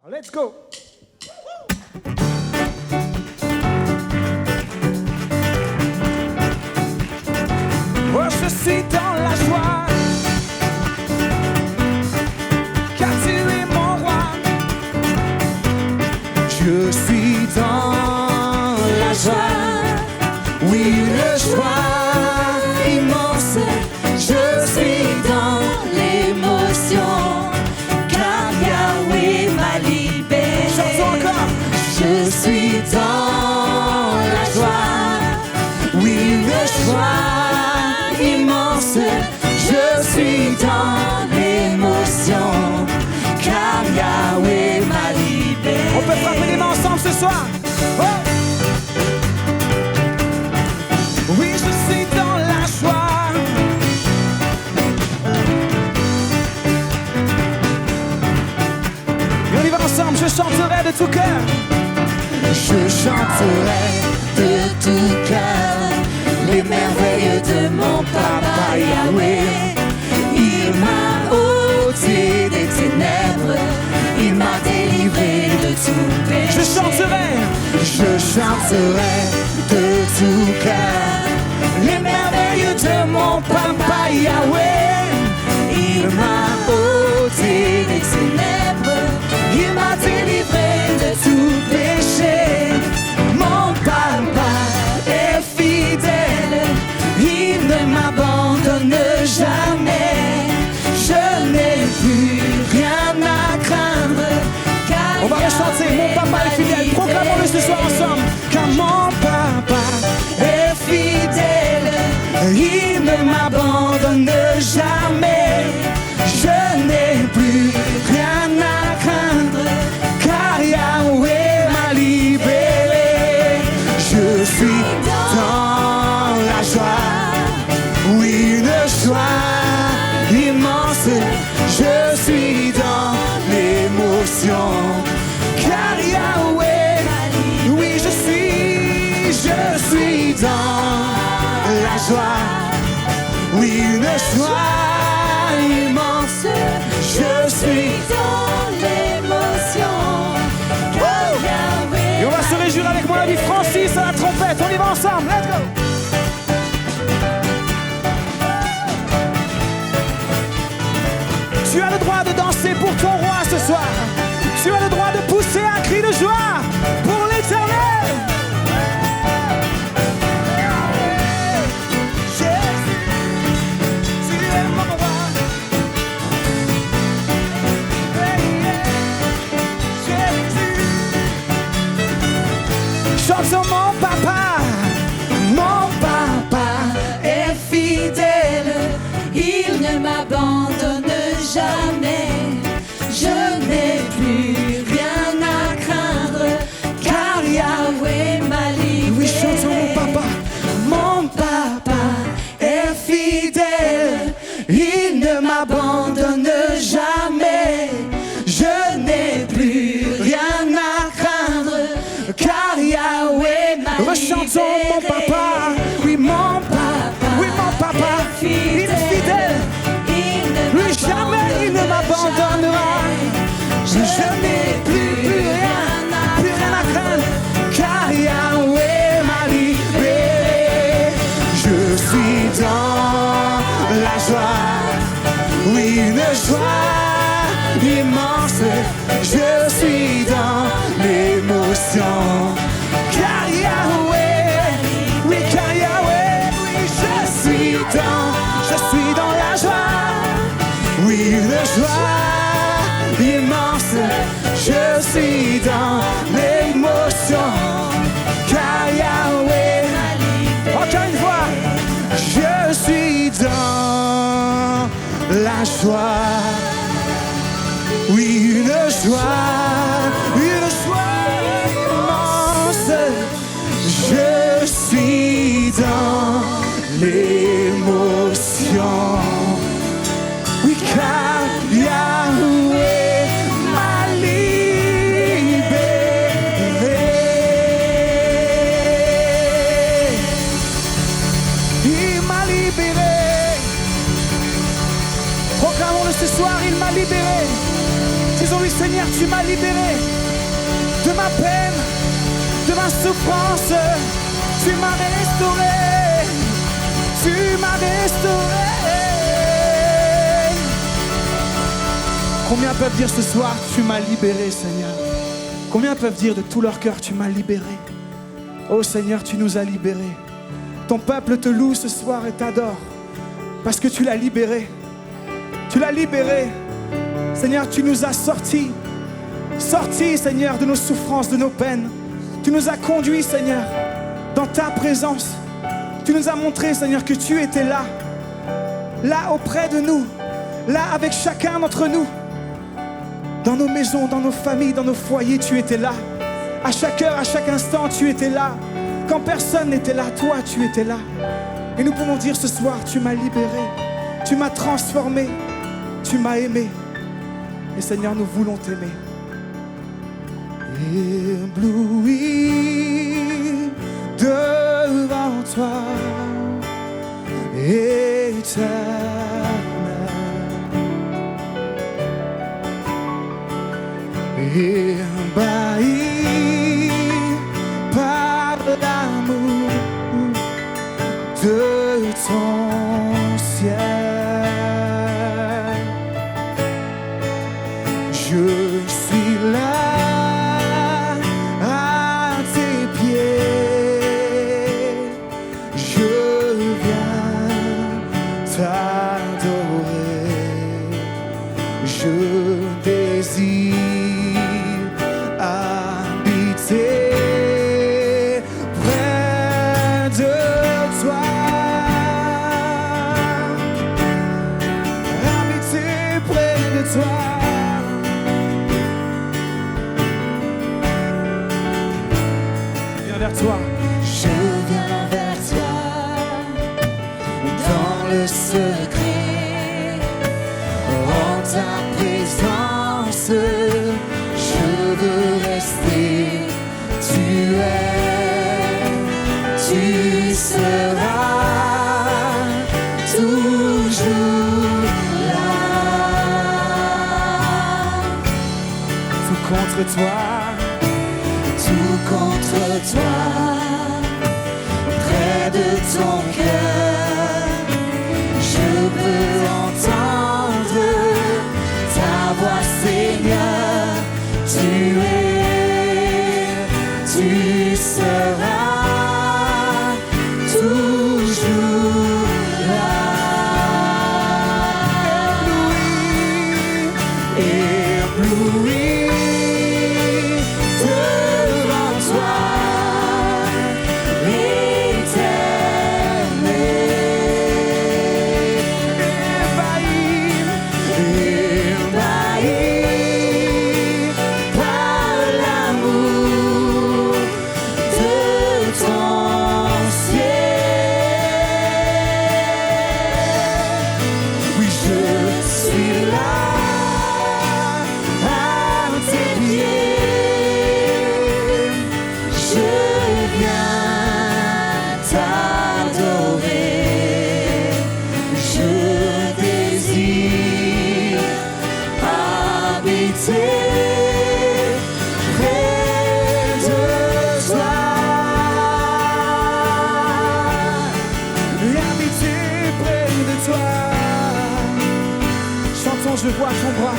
Let's go. Oh, je suis dans la joie, car tu es mon roi. Je suis dans la joie, oui, le joie immense. Je suis dans l'émotion, car Yahweh m'a libéré. Chantons encore. Je suis dans la joie, oui, le joie immense. Je suis dans l'émotion, car Yahweh m'a libéré. On peut frapper les mains ensemble ce soir. Oh. Oui, je suis dans la joie. Et on y va ensemble, je chanterai de tout cœur. Je chanterai de tout cœur les merveilles de mon papa Yahweh. Il m'a ôté des ténèbres, il m'a délivré de tout péché. Je chanterai de tout cœur les merveilles de mon papa Yahweh. Il m'a ôté des ténèbres, il m'a délivré de tout péché. Mon papa est fidèle, il ne m'abandonne jamais. Je n'ai plus rien à craindre, car on va rechanter. Mon papa est fidèle, proclamons-le ce soir ensemble. Car mon papa est fidèle, il ne m'abandonne jamais. Je n'ai plus rien à craindre, car Yahweh m'a libéré. Je suis dans la joie, oui, une joie immense. Je suis dans l'émotion, car Yahweh, oui, je suis dans la joie, oui, une joie immense. Je suis dans l'émotion, car Yahweh. Et on va se réjouir avec mon ami Francis à la trompette. On y va ensemble, let's go. Tu as le droit de danser pour ton roi ce soir. Tu as le droit de pousser un cri de joie pour l'Éternel. Jésus, tu es mon roi. Jésus. Chantons mon papa. Mon papa est fidèle, il ne m'abandonne jamais. Je n'ai plus rien à craindre, car Yahweh m'a libéré. Oui, chantons mon papa. Mon papa est fidèle, il ne m'abandonne jamais. Je n'ai plus rien à craindre, car Yahweh m'a libéré. Rechantons mon papa. Oui, mon papa. Oui, mon papa. Il est fidèle. Lui jamais il ne m'abandonnera. Je n'ai plus rien à craindre, car Yahweh m'a libéré. Je suis dans la joie, oui, une joie immense. Je suis dans l'émotion, car Yahweh, oui, car Yahweh, oui, je suis dans la joie, oui, une joie immense. Je suis dans l'émotion, car Yahweh. Encore une fois, je suis dans la joie, oui, une joie immense. Je suis dans l'émotion, oui, car Yahweh m'a libéré. Il m'a libéré. Proclamons-le ce soir, il m'a libéré. C'est Disons-lui, Seigneur, tu m'as libéré de ma peine, de ma souffrance. Tu m'as restauré, tu m'as restauré. Combien peuvent dire ce soir, tu m'as libéré, Seigneur? Combien peuvent dire de tout leur cœur, tu m'as libéré? Oh Seigneur, tu nous as libérés. Ton peuple te loue ce soir et t'adore parce que tu l'as libéré. Tu l'as libéré. Seigneur, tu nous as sortis, Seigneur, de nos souffrances, de nos peines. Tu nous as conduits, Seigneur, dans ta présence. Tu nous as montré, Seigneur, que tu étais là, là auprès de nous, là avec chacun d'entre nous. Dans nos maisons, dans nos familles, dans nos foyers, tu étais là. À chaque heure, à chaque instant, tu étais là. Quand personne n'était là, toi, tu étais là. Et nous pouvons dire ce soir, tu m'as libéré, tu m'as transformé, tu m'as aimé. Et Seigneur, nous voulons t'aimer. Ébloui devant toi, éternel. Ébahi par l'amour de ton ciel, je suis là à tes pieds, je viens t'adorer, je désire toi. Je viens vers toi dans le secret, en ta présence, je veux rester. Tu es, tu seras toujours là. Tout contre toi. Tout contre toi, près de ton cœur, je veux entendre ta voix, Seigneur. Tu es, tu seras toujours là. Ébloui. Je vois ton bras,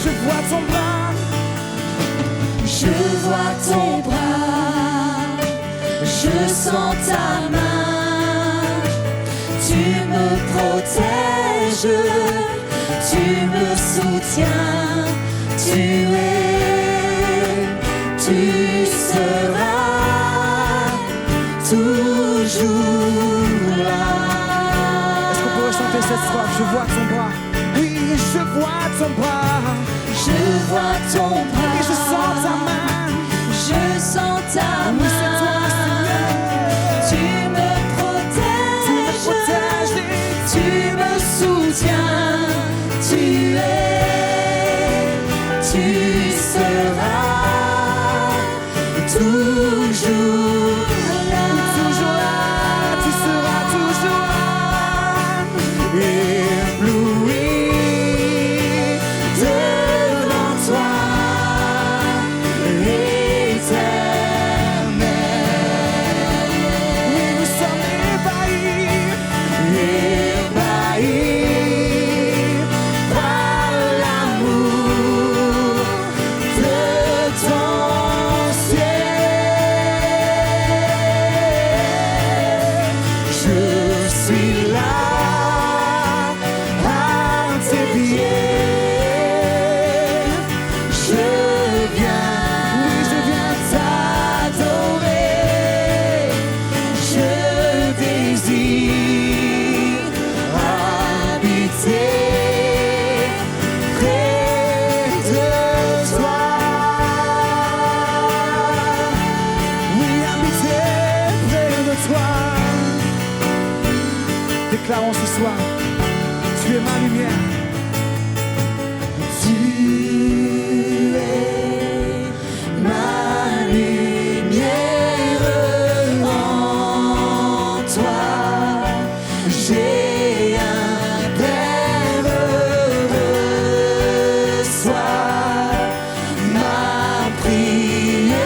je vois ton bras, je vois ton bras, je sens ta main, tu me protèges, tu me soutiens, tu es, tu seras toujours là. Est-ce qu'on pourrait chanter cette strophe? Je vois ton bras. Je vois ton bras, je vois ton bras, et je sens ta main, je sens ta main. C'est toi, Seigneur. Tu me protèges, tu me soutiens, tu es, tu seras toujours là, tu seras toujours là. Ébloui devant déclarons ce soir, tu es ma lumière. Tu es ma lumière, en toi j'ai un Père, reçois ma prière.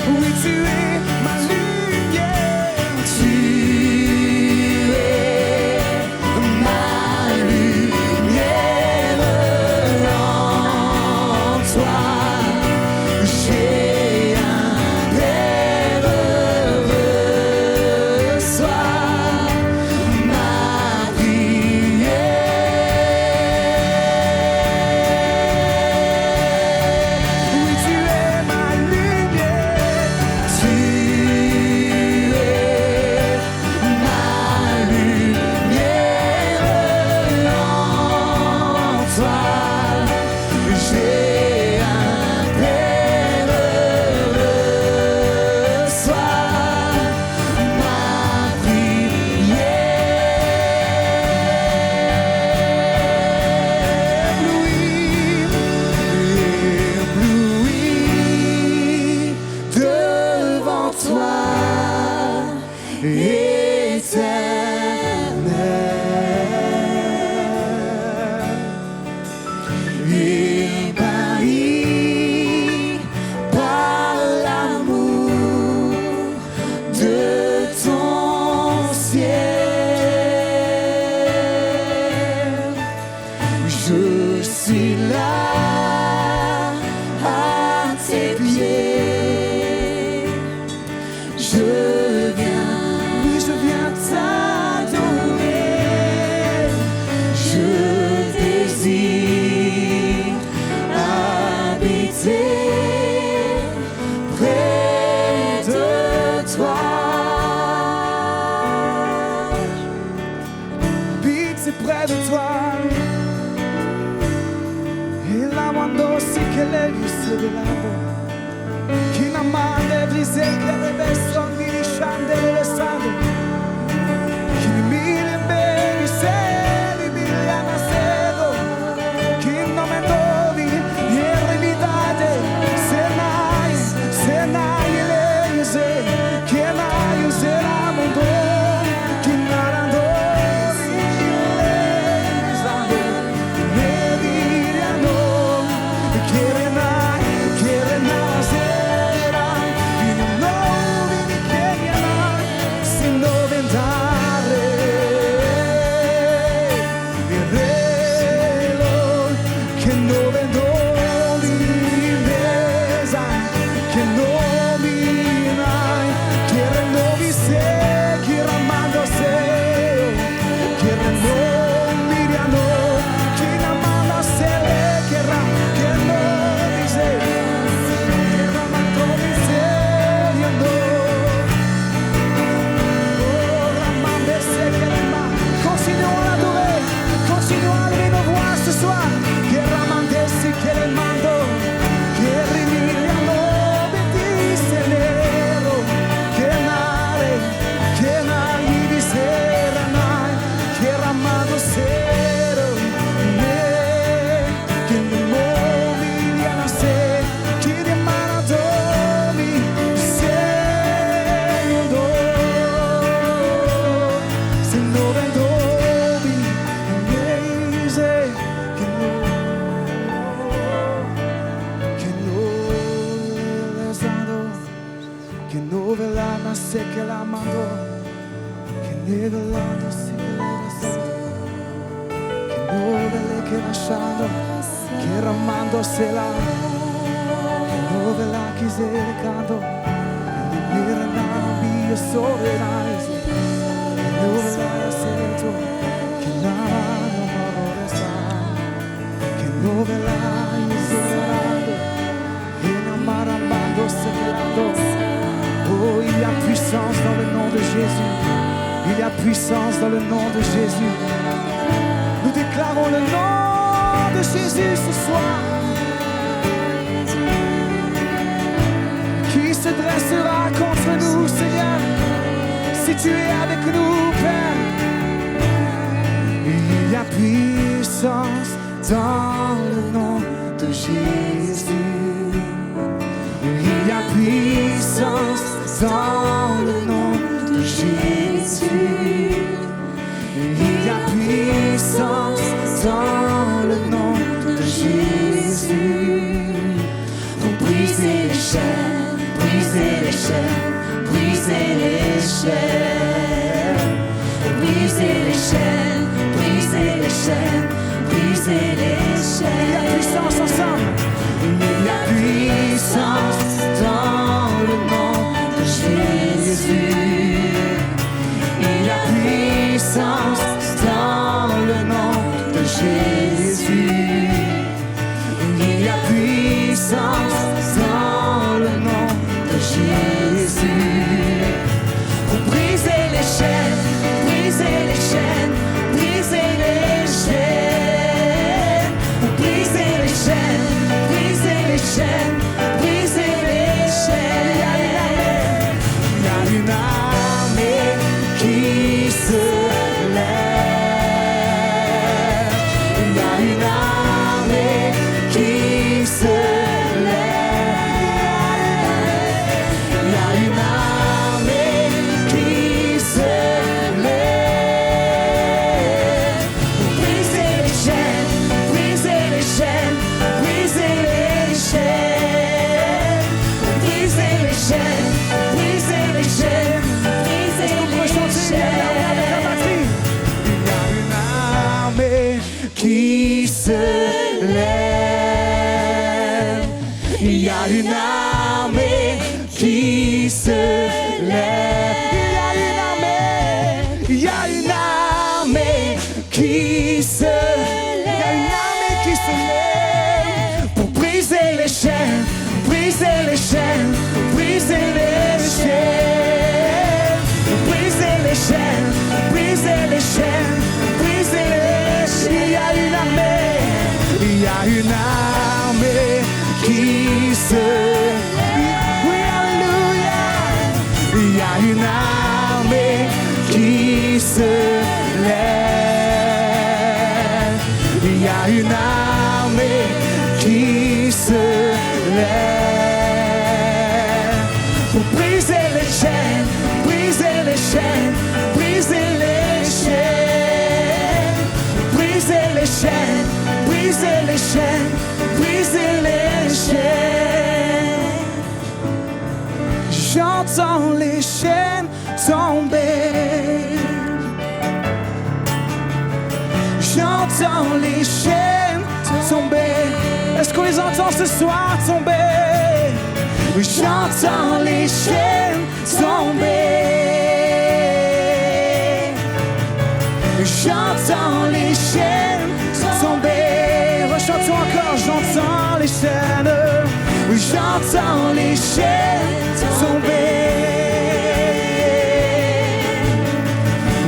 Oui, tu es ma lumière. Tu es ma lumière, en toi j'ai un Père, reçois ma prière. Oui, tu es ma lumière. Tu es ma lumière, en toi j'ai un Père, reçois ma prière. Ébloui devant toi, éternel, ébahi par l'amour de ton ciel. Je suis là à tes pieds. Je viens, Oui, je viens t'adorer. Je désire habiter près de toi. habiter près de toi. Et la quando si che lei visse velando, chi non manda vise che deve sogni di scendere le strade, chi mi mille bene se li mille a sedo, chi non me dovi e revidate, se nai lei se che nai userà mondo, chi narando sé que la mandó, que nivelando si che no vele che lasciando, che ramando se la, che no vela che se recando, e mi mirano mio soverai, che no vela sento, che nada no resta, che no vela isolando, e non maramando se quedando. Oh, il y a puissance dans le nom de Jésus. Il y a puissance dans le nom de Jésus. Nous déclarons le nom de Jésus ce soir. Qui se dressera contre entre nous, Seigneur. Si tu es avec nous, Père. Il y a puissance dans le nom de Jésus. Il y a puissance dans le nom de Jésus. Il y a puissance dans le nom de Jésus. Pour briser les chaînes, briser les chaînes, briser les chaînes. Briser les chaînes, briser les chaînes, briser les chaînes. Il y a puissance ensemble. Il y a puissance dans le nom de Jésus. Il y a puissance dans le nom de Jésus. Il y a puissance dans le nom de Jésus. Pour briser les chaînes, briser les chaînes, briser les chaînes. Pour briser les chaînes, briser les chaînes, briser les chaînes. Il y a une armée qui se lève. Il y a une armée qui se lève. Il y a une armée qui se lève. Pour briser les chaînes, briser les chaînes, briser les chaînes. Pour briser les chaînes, briser les chaînes, briser les chaînes. Il y a une armée qui se lève. Il y a une armée qui se lève. Il y a une armée qui se lève. Il y a une armée qui se lève. Pour briser les chaînes, briser les chaînes, briser les chaînes. Pour briser les chaînes, briser les chaînes, briser les chaînes. Il y a une armée. Il y a une armée qui se lève. Oui, alléluia. Il y a une armée qui se lève. Il y a une armée qui se lève. Pour briser les chaînes, briser les chaînes, briser les chaînes. Briser les chaînes, briser les chaînes, briser les chaînes. J'entends les chaînes tomber. J'entends les chaînes tomber. Est-ce qu'on les entend ce soir tomber? J'entends les chaînes tomber. J'entends les chaînes tomber. Rechantons encore. J'entends les chaînes. J'entends les chaînes tomber.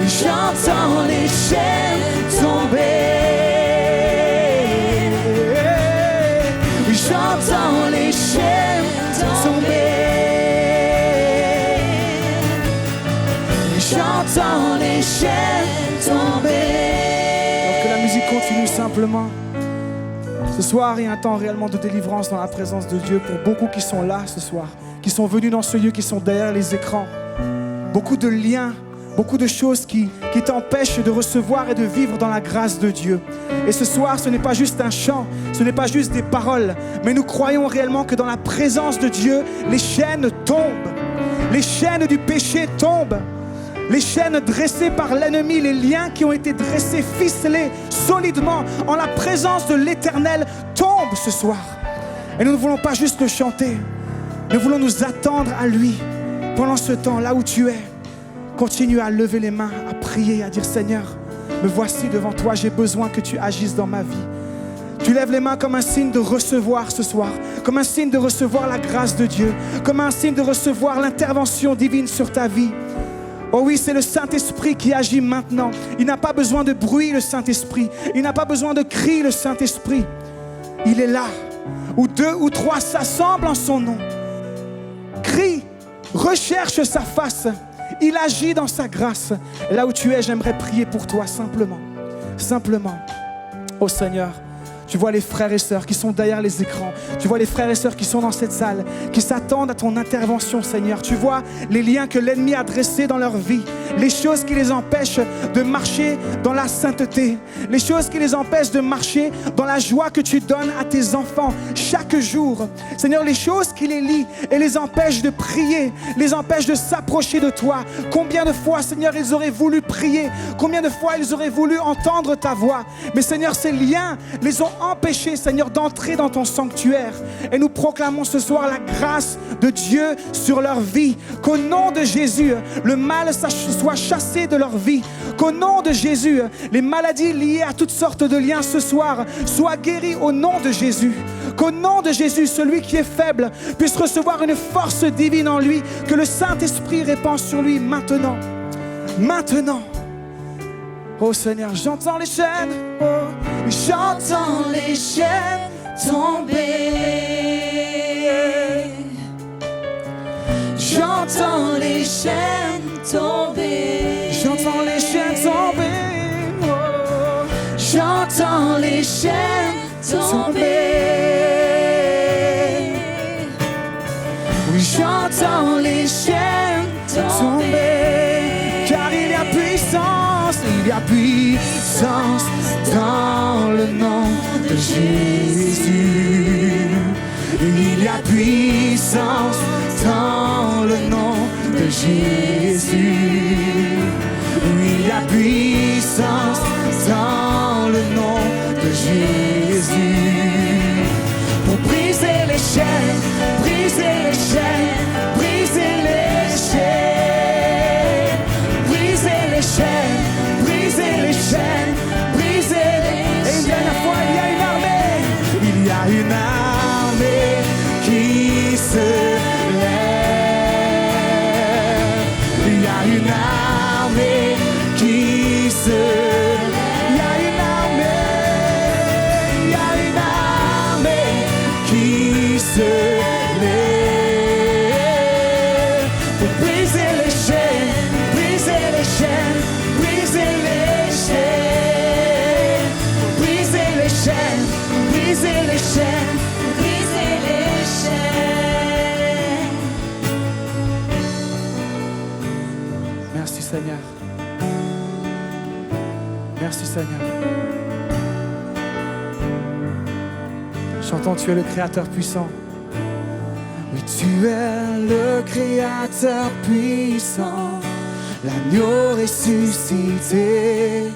J'entends les chaînes tomber. J'entends les chaînes tomber. J'entends les chaînes tomber. Alors que la musique continue simplement. Ce soir, il y a un temps réellement de délivrance dans la présence de Dieu pour beaucoup qui sont là ce soir, qui sont venus dans ce lieu, qui sont derrière les écrans. Beaucoup de liens, beaucoup de choses qui t'empêchent de recevoir et de vivre dans la grâce de Dieu. Et ce soir, ce n'est pas juste un chant, ce n'est pas juste des paroles, mais nous croyons réellement que dans la présence de Dieu, les chaînes tombent, les chaînes du péché tombent. Les chaînes dressées par l'ennemi, les liens qui ont été dressés, ficelés solidement en la présence de l'Éternel tombent ce soir. Et nous ne voulons pas juste le chanter, nous voulons nous attendre à lui. Pendant ce temps, là où tu es, continue à lever les mains, à prier, à dire Seigneur, me voici devant toi, j'ai besoin que tu agisses dans ma vie. Tu lèves les mains comme un signe de recevoir ce soir, comme un signe de recevoir la grâce de Dieu, comme un signe de recevoir l'intervention divine sur ta vie. Oh oui, c'est le Saint-Esprit qui agit maintenant. Il n'a pas besoin de bruit, le Saint-Esprit. Il n'a pas besoin de cris, le Saint-Esprit. Il est là, où 2 ou 3 s'assemblent en son nom. Crie, Recherche sa face. Il agit dans sa grâce. Là où tu es, j'aimerais prier pour toi simplement. Simplement. Oh Seigneur, tu vois les frères et sœurs qui sont derrière les écrans. Tu vois les frères et sœurs qui sont dans cette salle, qui s'attendent à ton intervention, Seigneur. Tu vois les liens que l'ennemi a dressés dans leur vie, les choses qui les empêchent de marcher dans la sainteté, les choses qui les empêchent de marcher dans la joie que tu donnes à tes enfants chaque jour. Seigneur, les choses qui les lient et les empêchent de prier, les empêchent de s'approcher de toi. Combien de fois, Seigneur, ils auraient voulu prier? Combien de fois ils auraient voulu entendre ta voix? Mais Seigneur, ces liens les ont empêchés, Seigneur, d'entrer dans ton sanctuaire. Et nous proclamons ce soir la grâce de Dieu sur leur vie. Qu'au nom de Jésus, le mal soit chassé de leur vie. Qu'au nom de Jésus, les maladies liées à toutes sortes de liens ce soir soient guéries au nom de Jésus. Qu'au nom de Jésus, celui qui est faible puisse recevoir une force divine en lui. Que le Saint-Esprit répand sur lui maintenant. Maintenant. Oh Seigneur, j'entends les chaînes, oh, j'entends les chaînes tomber. J'entends les chaînes tomber. J'entends les chaînes tomber. Oh, j'entends les chaînes tomber. Oui, j'entends les chaînes tomber. Car il y a puissance. Il y a puissance dans le nom de Jésus. Il y a puissance dans le nom de Jésus. Il y a puissance dans le nom de Jésus. Pour briser les chaînes, briser les chaînes, briser les chaînes, briser les chaînes. Briser les chaînes, briser les chaînes. Et une dernière fois, il y a une armée. Il y a une armée qui se lève. Il y a une armée qui se lève. Il y a une armée. Il y a une armée qui se lève. Pour briser les chaînes, briser les chaînes. Briser les chaînes, briser les chaînes, briser les chaînes, briser les chaînes. Merci Seigneur. Merci Seigneur. Chantons, tu es le Créateur puissant. Oui, tu es le Créateur puissant. L'agneau ressuscité,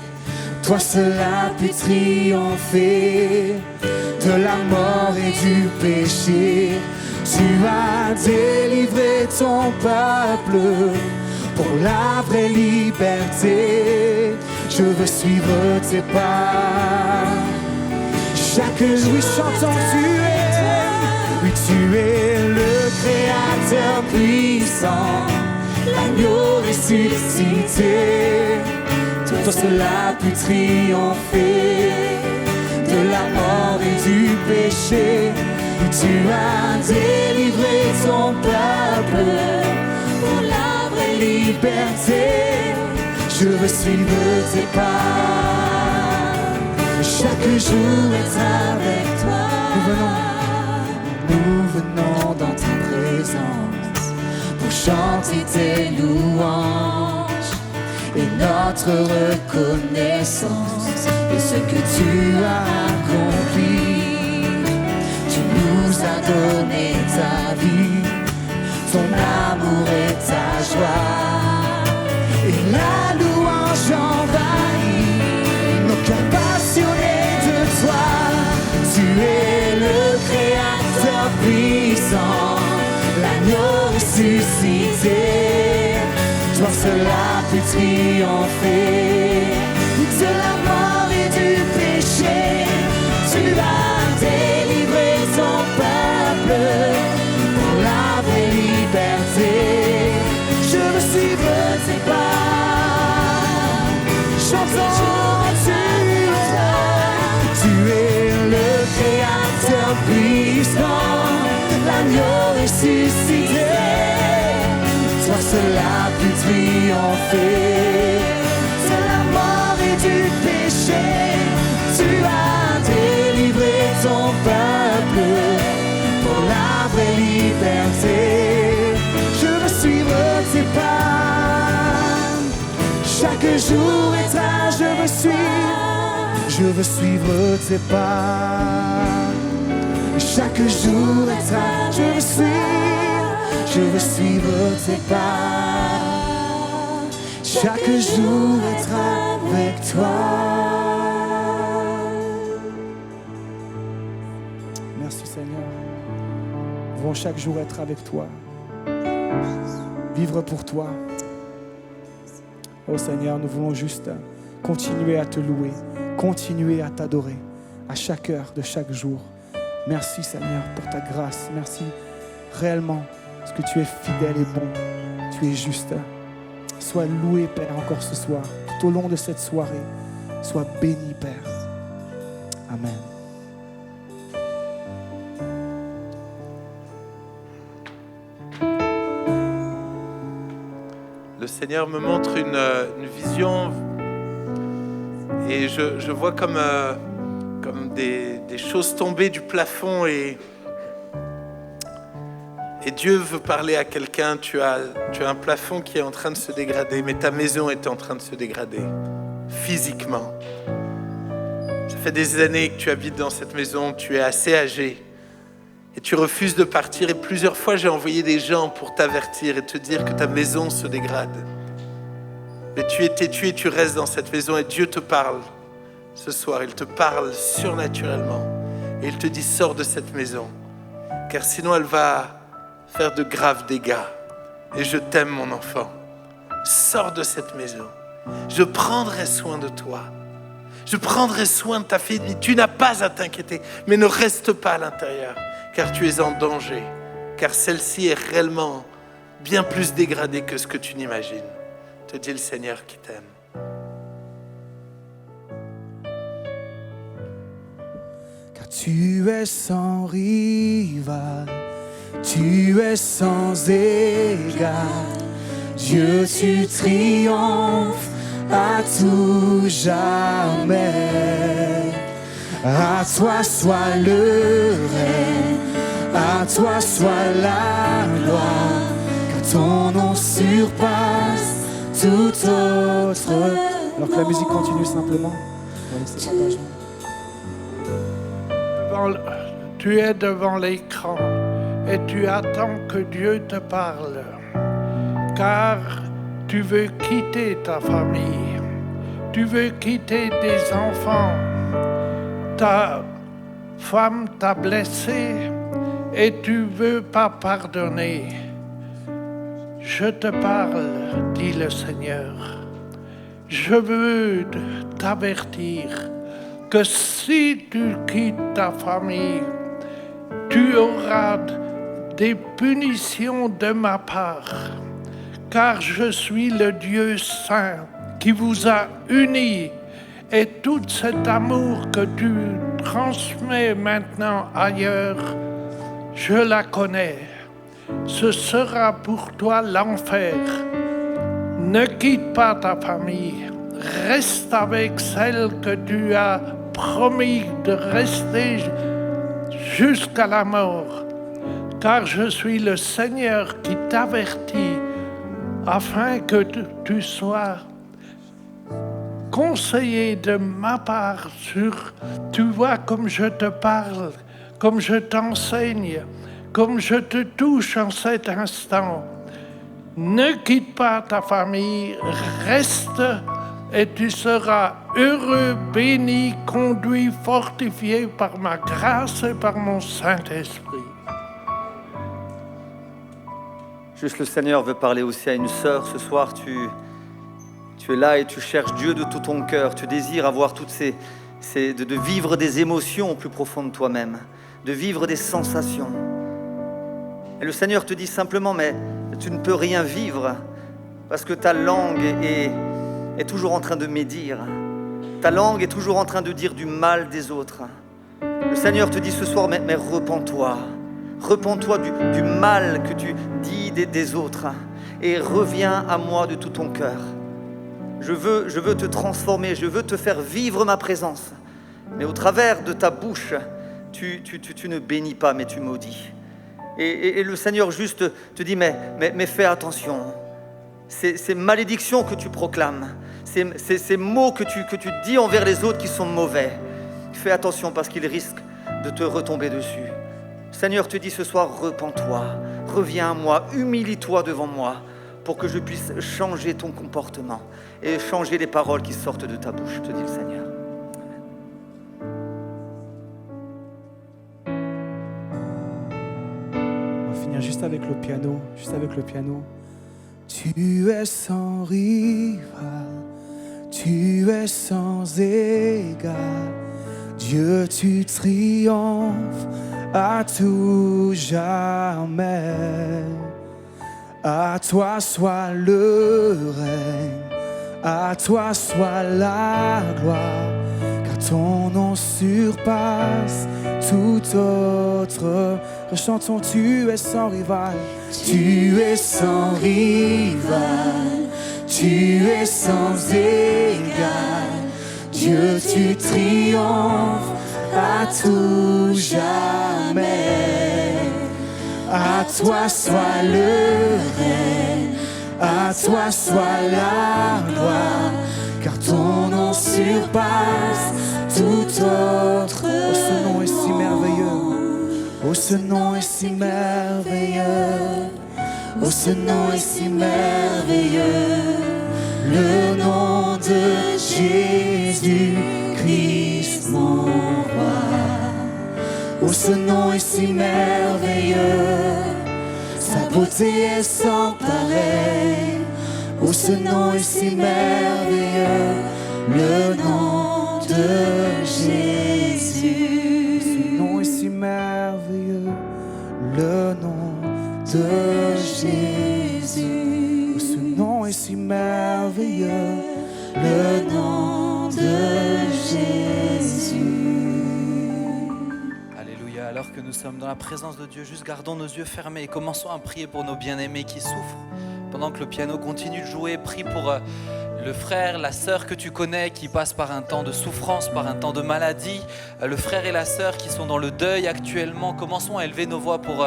toi seul as pu triompher de la mort et du péché. Tu as délivré ton peuple pour la vraie liberté. Je veux suivre tes pas. Chaque jour chantant tu es, oui tu es le Créateur puissant. L'agneau ressuscité, toi seul as pu triompher de la mort et du péché. Tu as délivré ton peuple pour la vraie liberté. Je veux suivre tes pas. Chaque jour est avec toi. Nous venons dans ta présence pour chanter tes louanges et notre reconnaissance de ce que tu as accompli. Tu nous as donné ta vie, ton amour et ta joie, et la louange envahit nos cœurs passionnés de toi. Tu es le Créateur puissant, l'agneau ressuscité, toi seul as pu triompher de la mort et du péché. Tu as délivré ton peuple pour la vraie liberté. Je veux suivre tes pas. Chantons tu es le Créateur puissant, l'agneau ressuscité. cela pu triompher de la mort et du péché. Tu as délivré ton peuple pour la vraie liberté. Je veux suivre tes pas. Chaque jour est un, je veux suivre tes pas. Chaque jour est un, je veux suivre tes pas. Chaque jour être avec toi. Merci Seigneur. Nous voulons chaque jour être avec toi. Vivre pour toi. Oh Seigneur, nous voulons juste continuer à te louer, continuer à t'adorer à chaque heure de chaque jour. Merci Seigneur pour ta grâce. Merci réellement parce que tu es fidèle et bon. Tu es juste. Sois loué Père encore ce soir, tout au long de cette soirée. Sois béni Père. Amen. Le Seigneur me montre une vision et je vois comme des choses tomber du plafond et Dieu veut parler à quelqu'un. Tu as un plafond qui est en train de se dégrader, mais ta maison est en train de se dégrader physiquement. Ça fait des années que tu habites dans cette maison, tu es assez âgé et tu refuses de partir. Et plusieurs fois, j'ai envoyé des gens pour t'avertir et te dire que ta maison se dégrade. Mais tu es têtu et tu restes dans cette maison et Dieu te parle ce soir. Il te parle surnaturellement et il te dit: sors de cette maison, car sinon elle va faire de graves dégâts. Et je t'aime mon enfant. Sors de cette maison. Je prendrai soin de toi. Je prendrai soin de ta fille. Tu n'as pas à t'inquiéter, mais ne reste pas à l'intérieur, car tu es en danger, car celle-ci est réellement bien plus dégradée que ce que tu n'imagines. Te dit le Seigneur qui t'aime. Car tu es sans rival, tu es sans égal. Dieu, tu triomphes à tout jamais. À toi soit le règne, à toi soit la gloire, car ton nom surpasse tout autre. Alors que la musique continue simplement. On va laisser partager. Tu es devant l'écran et tu attends que Dieu te parle, car tu veux quitter ta famille, tu veux quitter tes enfants. Ta femme t'a blessé et tu veux pas pardonner. Je te parle, dit le Seigneur. Je veux t'avertir que si tu quittes ta famille, tu auras des punitions de ma part, car je suis le Dieu saint qui vous a unis. Et tout cet amour que tu transmets maintenant ailleurs, je la connais. Ce sera pour toi l'enfer. Ne quitte pas ta famille. Reste avec celle que tu as promis de rester jusqu'à la mort. Car je suis le Seigneur qui t'avertit afin que tu sois conseiller de ma part tu vois comme je te parle, comme je t'enseigne, comme je te touche en cet instant. Ne quitte pas ta famille, reste et tu seras heureux, béni, conduit, fortifié par ma grâce et par mon Saint-Esprit. Juste le Seigneur veut parler aussi à une sœur ce soir. Tu es là et tu cherches Dieu de tout ton cœur. Tu désires avoir toutes de vivre des émotions au plus profond de toi-même, de vivre des sensations. Et le Seigneur te dit simplement, mais tu ne peux rien vivre parce que ta langue est toujours en train de médire. Ta langue est toujours en train de dire du mal des autres. Le Seigneur te dit ce soir, mais repens-toi. Repens-toi du mal que tu dis des autres. et reviens à moi de tout ton cœur. Je veux te transformer, je veux te faire vivre ma présence. Mais au travers de ta bouche, tu ne bénis pas, mais tu maudis. Et le Seigneur juste te dit, mais fais attention. Ces malédictions que tu proclames, ces mots que tu dis envers les autres qui sont mauvais, fais attention parce qu'ils risquent de te retomber dessus. Seigneur te dit ce soir, repens-toi, reviens à moi, humilie-toi devant moi pour que je puisse changer ton comportement et changer les paroles qui sortent de ta bouche, te dit le Seigneur. On va finir juste avec le piano, Tu es sans rival, tu es sans égal. Dieu, tu triomphes à tout jamais. À toi soit le règne, à toi soit la gloire, car ton nom surpasse tout autre. Rechantons, tu es sans rival, tu es sans rival, tu es sans égal. Dieu, tu triomphes à tout jamais. À toi soit le règne, à toi soit la gloire, car ton nom surpasse tout autre. Oh, ce nom est si merveilleux, oh, ce nom est si merveilleux, oh, ce nom est si merveilleux. Le nom de Jésus-Christ, mon roi. Oh, ce nom est si merveilleux, sa beauté est sans pareil. Oh, ce nom est si merveilleux, le nom de Jésus. Ce nom est si merveilleux, le nom de Jésus. Oh, ce nom est si merveilleux, le nom de Jésus. Alors que nous sommes dans la présence de Dieu, juste gardons nos yeux fermés et commençons à prier pour nos bien-aimés qui souffrent. Pendant que le piano continue de jouer, prie pour le frère, la sœur que tu connais qui passe par un temps de souffrance, par un temps de maladie, le frère et la sœur qui sont dans le deuil actuellement. Commençons à élever nos voix pour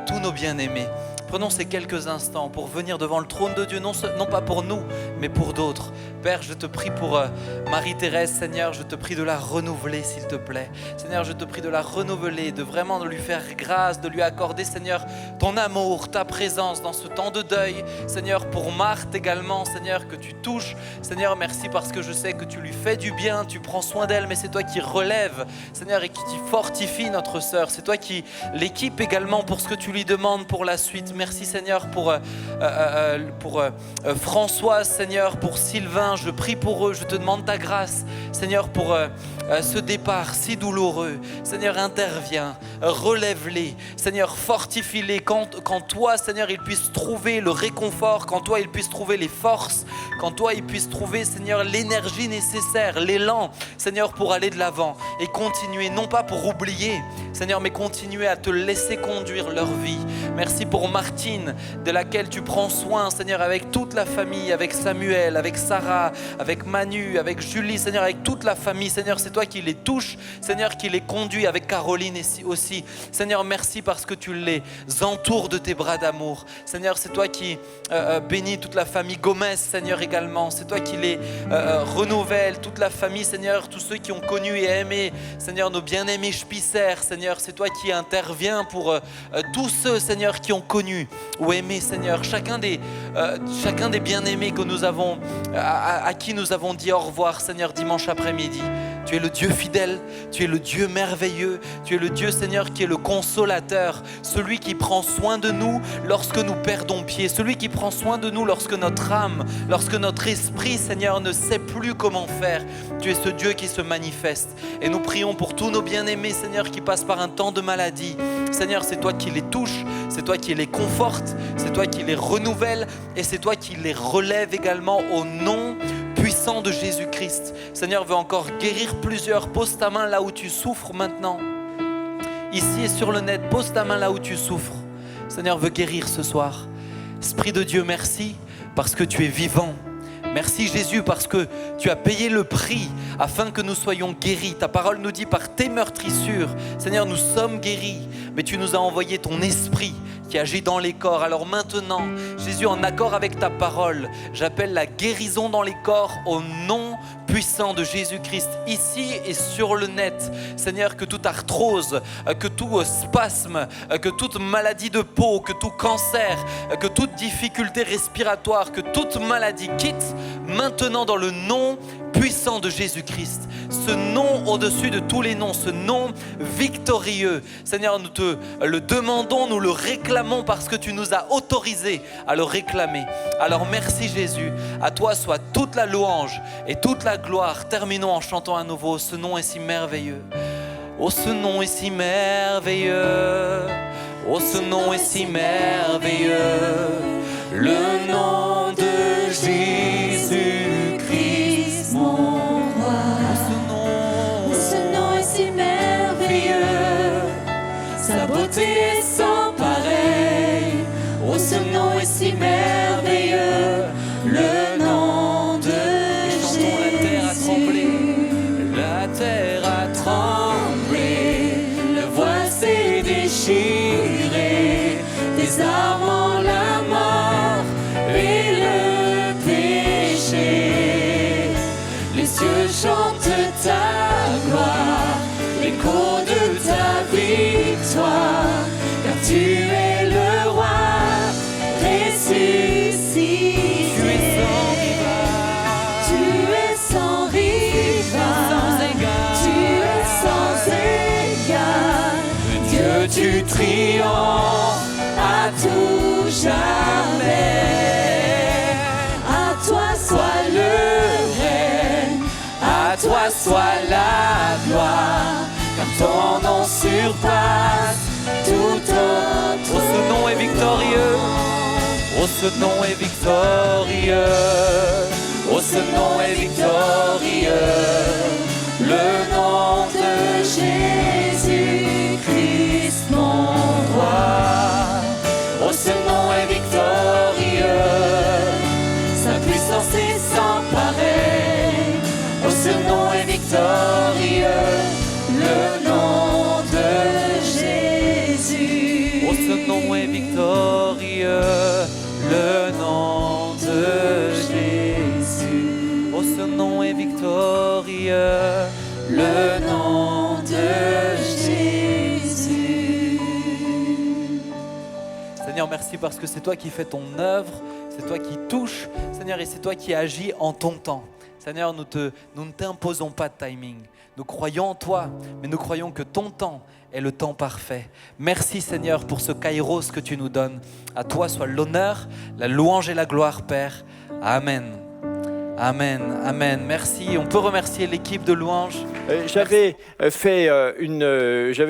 tous nos bien-aimés. Prenons ces quelques instants pour venir devant le trône de Dieu, non pas pour nous, mais pour d'autres. Père, je te prie pour Marie-Thérèse, Seigneur, je te prie de la renouveler, s'il te plaît. Seigneur, je te prie de la renouveler, de vraiment de lui faire grâce, de lui accorder, Seigneur, ton amour, ta présence dans ce temps de deuil. Seigneur, pour Marthe également, Seigneur, que tu touches. Seigneur, merci parce que je sais que tu lui fais du bien, tu prends soin d'elle, mais c'est toi qui relèves, Seigneur, et qui fortifie notre sœur. C'est toi qui l'équipe également pour ce que tu lui demandes pour la suite. Merci Seigneur pour Françoise, Seigneur, pour Sylvain, je prie pour eux, je te demande ta grâce, Seigneur, pour ce départ si douloureux. Seigneur, interviens, relève-les, Seigneur, fortifie-les, quand toi, Seigneur, ils puissent trouver le réconfort, quand toi, ils puissent trouver les forces, quand toi, ils puissent trouver, Seigneur, l'énergie nécessaire, l'élan, Seigneur, pour aller de l'avant et continuer, non pas pour oublier, Seigneur, mais continuer à te laisser conduire leur vie. Merci pour Martine, de laquelle tu prends soin, Seigneur, avec toute la famille, avec Samuel, avec Sarah, avec Manu, avec Julie, Seigneur, avec toute la famille. Seigneur, c'est toi qui les touches, Seigneur, qui les conduis, avec Caroline aussi. Seigneur, merci parce que tu les entoures de tes bras d'amour. Seigneur, c'est toi qui bénis toute la famille Gomez, Seigneur, également. C'est toi qui les renouvelles, toute la famille, Seigneur, tous ceux qui ont connu et aimé, Seigneur, nos bien-aimés Spisser, Seigneur, c'est toi qui interviens pour tous ceux, Seigneur, qui ont connu ou aimé, Seigneur, chacun des bien-aimés que nous avons, à qui nous avons dit au revoir, Seigneur, dimanche après-midi. Tu es le Dieu fidèle, tu es le Dieu merveilleux, tu es le Dieu, Seigneur, qui est le consolateur, celui qui prend soin de nous lorsque nous perdons pied, celui qui prend soin de nous lorsque notre âme, lorsque notre esprit, Seigneur, ne sait plus comment faire. Tu es ce Dieu qui se manifeste. Et nous prions pour tous nos bien-aimés, Seigneur, qui passent par un temps de maladie. Seigneur, c'est toi qui les touches, c'est toi qui les confortes, c'est toi qui les renouvelles et c'est toi qui les relèves également au nom puissant de Jésus-Christ. Seigneur, veut encore guérir plusieurs. Pose ta main là où tu souffres maintenant. Ici et sur le net, pose ta main là où tu souffres. Seigneur veut guérir ce soir. Esprit de Dieu, merci parce que tu es vivant. Merci Jésus parce que tu as payé le prix afin que nous soyons guéris. Ta parole nous dit par tes meurtrissures, Seigneur, nous sommes guéris. Mais tu nous as envoyé ton esprit qui agit dans les corps. Alors maintenant, Jésus, en accord avec ta parole, j'appelle la guérison dans les corps au nom puissant de Jésus-Christ, ici et sur le net. Seigneur, que toute arthrose, que tout spasme, que toute maladie de peau, que tout cancer, que toute difficulté respiratoire, que toute maladie quitte maintenant dans le nom puissant de Jésus-Christ. Ce nom au-dessus de tous les noms, ce nom victorieux. Seigneur, nous te le demandons, nous le réclamons parce que tu nous as autorisés à le réclamer. Alors merci Jésus, à toi soit toute la louange et toute la gloire. Terminons en chantant à nouveau, ce nom est si merveilleux. Oh, ce nom est si merveilleux. Oh, ce nom est si merveilleux. Le nom de Jésus-Christ, mon roi. Ce nom est si merveilleux, sa beauté est sans pareil. Oh, ce nom est si merveilleux, le nom de Jésus. La terre a tremblé, le voile s'est déchiré, des armes en la mort et le péché. Les cieux chantent ta gloire, l'écho de ta victoire, car tu es le roi ressuscité. Tu es sans rival, tu es sans égard. Dieu, tu triomphes à tout jamais. À toi soit le règne, à toi soit la gloire, car ton nom surpasse tout autre. oh, ce nom est victorieux. Oh, ce nom est victorieux. Oh, ce nom est victorieux. Le nom de Jésus-Christ, mon roi. Oh, ce nom est victorieux. Sa puissance est sans pareil. Oh, ce nom est victorieux. Le nom de Jésus. Oh, ce nom est victorieux. Le nom de Jésus. Oh, ce nom est victorieux. Le nom de Jésus. Seigneur, merci parce que c'est toi qui fais ton œuvre, c'est toi qui touches, Seigneur, et c'est toi qui agis en ton temps. Seigneur, nous ne t'imposons pas de timing. Nous croyons en toi, mais nous croyons que ton temps est le temps parfait. Merci Seigneur pour ce kairos que tu nous donnes. À toi soit l'honneur, la louange et la gloire, Père. Amen. Amen, amen. Merci. On peut remercier l'équipe de louange. J'avais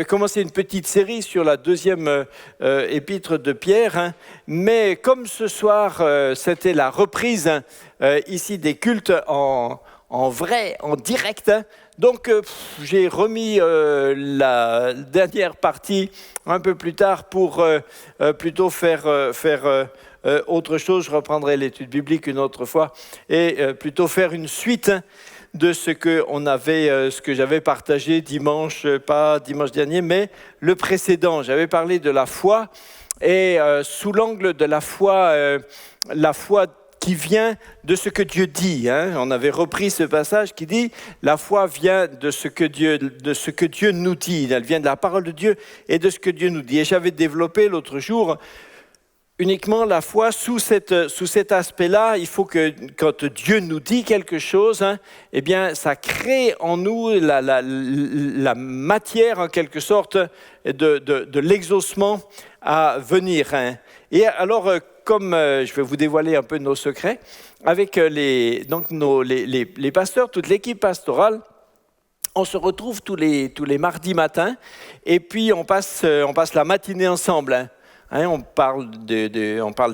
commencé une petite série sur la deuxième épître de Pierre, hein, mais comme ce soir c'était la reprise ici des cultes en vrai, en direct, hein, donc j'ai remis la dernière partie un peu plus tard pour plutôt faire autre chose. Je reprendrai l'étude biblique une autre fois et plutôt faire une suite de ce que j'avais partagé pas dimanche dernier, mais le précédent. J'avais parlé de la foi et sous l'angle de la foi qui vient de ce que Dieu dit. Hein. On avait repris ce passage qui dit la foi vient de ce que Dieu nous dit. Elle vient de la parole de Dieu et de ce que Dieu nous dit. Et j'avais développé l'autre jour uniquement la foi sous cet aspect-là. Il faut que quand Dieu nous dit quelque chose, hein, eh bien, ça crée en nous la matière, en quelque sorte, de l'exaucement à venir. Hein. Et alors, comme je vais vous dévoiler un peu nos secrets, avec les pasteurs, toute l'équipe pastorale, on se retrouve tous les mardis matins, et puis on passe la matinée ensemble. Hein. Hein, on parle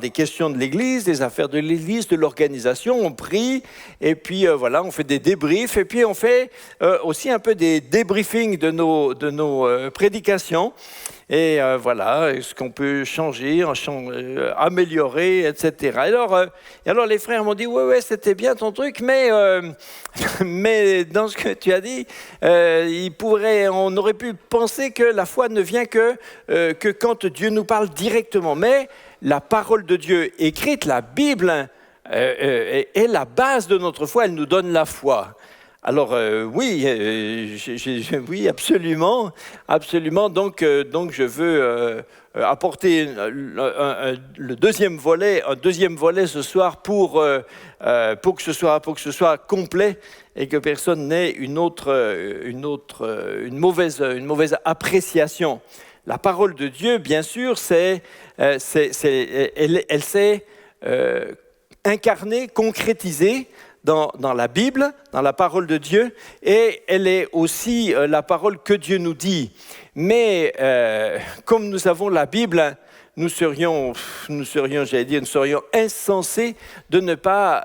des questions de l'Église, des affaires de l'Église, de l'organisation, on prie, et puis voilà, on fait des débriefs, et puis on fait aussi un peu des débriefings de nos prédications. Et voilà, ce qu'on peut changer, améliorer, etc. Alors les frères m'ont dit, ouais, c'était bien ton truc, mais dans ce que tu as dit, on aurait pu penser que la foi ne vient que quand Dieu nous parle directement. Mais la parole de Dieu écrite, la Bible, est la base de notre foi, elle nous donne la foi. Alors oui, absolument. Donc je veux apporter un deuxième volet ce soir pour que ce soit complet et que personne n'ait une mauvaise appréciation. La parole de Dieu, bien sûr, elle s'est incarnée, concrétisée dans la Bible, dans la parole de Dieu, et elle est aussi la parole que Dieu nous dit. Mais comme nous avons la Bible, nous serions insensés de ne pas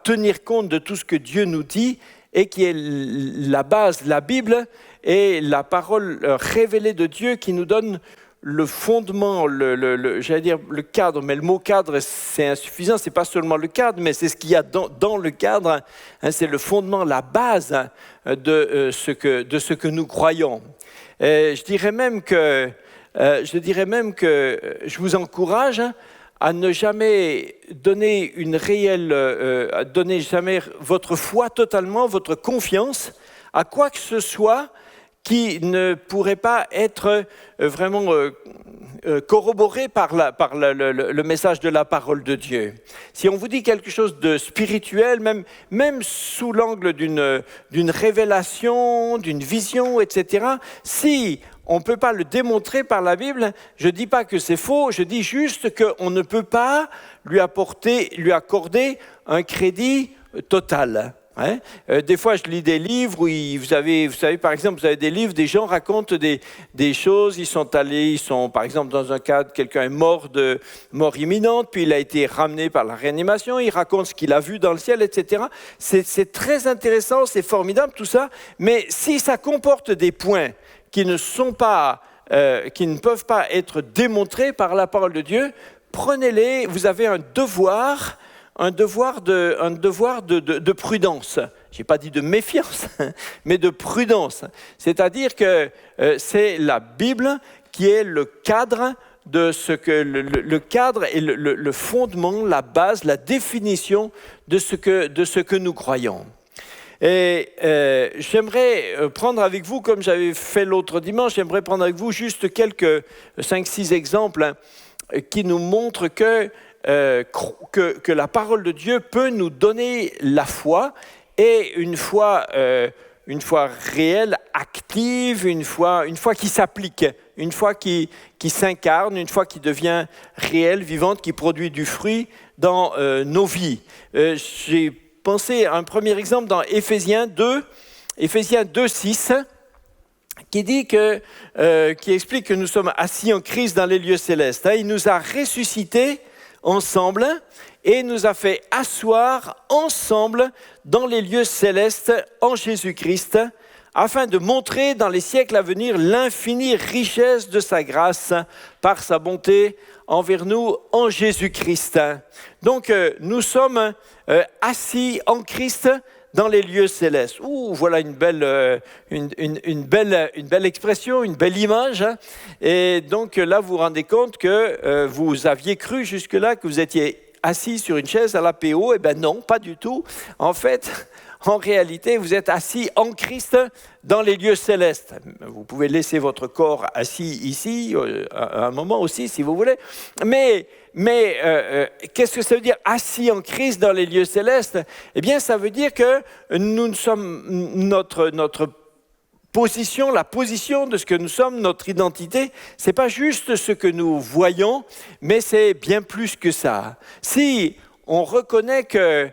tenir compte de tout ce que Dieu nous dit et qui est la base. La Bible est la parole révélée de Dieu qui nous donne le fondement, le cadre, mais le mot cadre, c'est insuffisant, c'est pas seulement le cadre, mais c'est ce qu'il y a dans le cadre, hein, c'est le fondement, la base de ce que nous croyons. Je dirais même que je vous encourage à ne jamais donner jamais votre foi totalement, votre confiance à quoi que ce soit qui ne pourrait pas être vraiment corroboré par le message de la parole de Dieu. Si on vous dit quelque chose de spirituel, même sous l'angle d'une révélation, d'une vision, etc., si on ne peut pas le démontrer par la Bible, je ne dis pas que c'est faux, je dis juste qu'on ne peut pas lui accorder un crédit total. Hein? Des fois, je lis des livres où vous savez, par exemple, vous avez des livres, des gens racontent des choses, ils sont, par exemple, dans un cas, quelqu'un est mort de mort imminente, puis il a été ramené par la réanimation, il raconte ce qu'il a vu dans le ciel, etc. C'est très intéressant, c'est formidable tout ça, mais si ça comporte des points qui ne peuvent pas être démontrés par la parole de Dieu, prenez-les, vous avez un devoir de prudence. Je n'ai pas dit de méfiance, mais de prudence. C'est-à-dire que c'est la Bible qui est le cadre de ce que le cadre et le fondement, la base, la définition de ce que nous croyons. Et j'aimerais prendre avec vous, comme j'avais fait l'autre dimanche, j'aimerais prendre avec vous juste quelques 5-6 exemples qui nous montrent que la parole de Dieu peut nous donner la foi, et une foi réelle, active, une foi qui s'applique, une foi qui s'incarne, une foi qui devient réelle, vivante, qui produit du fruit dans nos vies. J'ai pensé à un premier exemple dans Éphésiens 2:6, qui explique que nous sommes assis en Christ dans les lieux célestes. Il nous a ressuscités ensemble et nous a fait asseoir ensemble dans les lieux célestes en Jésus-Christ, afin de montrer dans les siècles à venir l'infinie richesse de sa grâce par sa bonté envers nous en Jésus-Christ. Donc nous sommes assis en Christ dans les lieux célestes. Voilà une belle expression, une belle image. Hein. Et donc là, vous vous rendez compte que vous aviez cru jusque-là que vous étiez assis sur une chaise à l'APO. Eh bien non, pas du tout. En fait, en réalité, vous êtes assis en Christ dans les lieux célestes. Vous pouvez laisser votre corps assis ici, à un moment aussi, si vous voulez. Mais qu'est-ce que ça veut dire assis en Christ dans les lieux célestes? Eh bien, ça veut dire que nous sommes notre position, la position de ce que nous sommes, notre identité, c'est pas juste ce que nous voyons, mais c'est bien plus que ça. Si on reconnaît que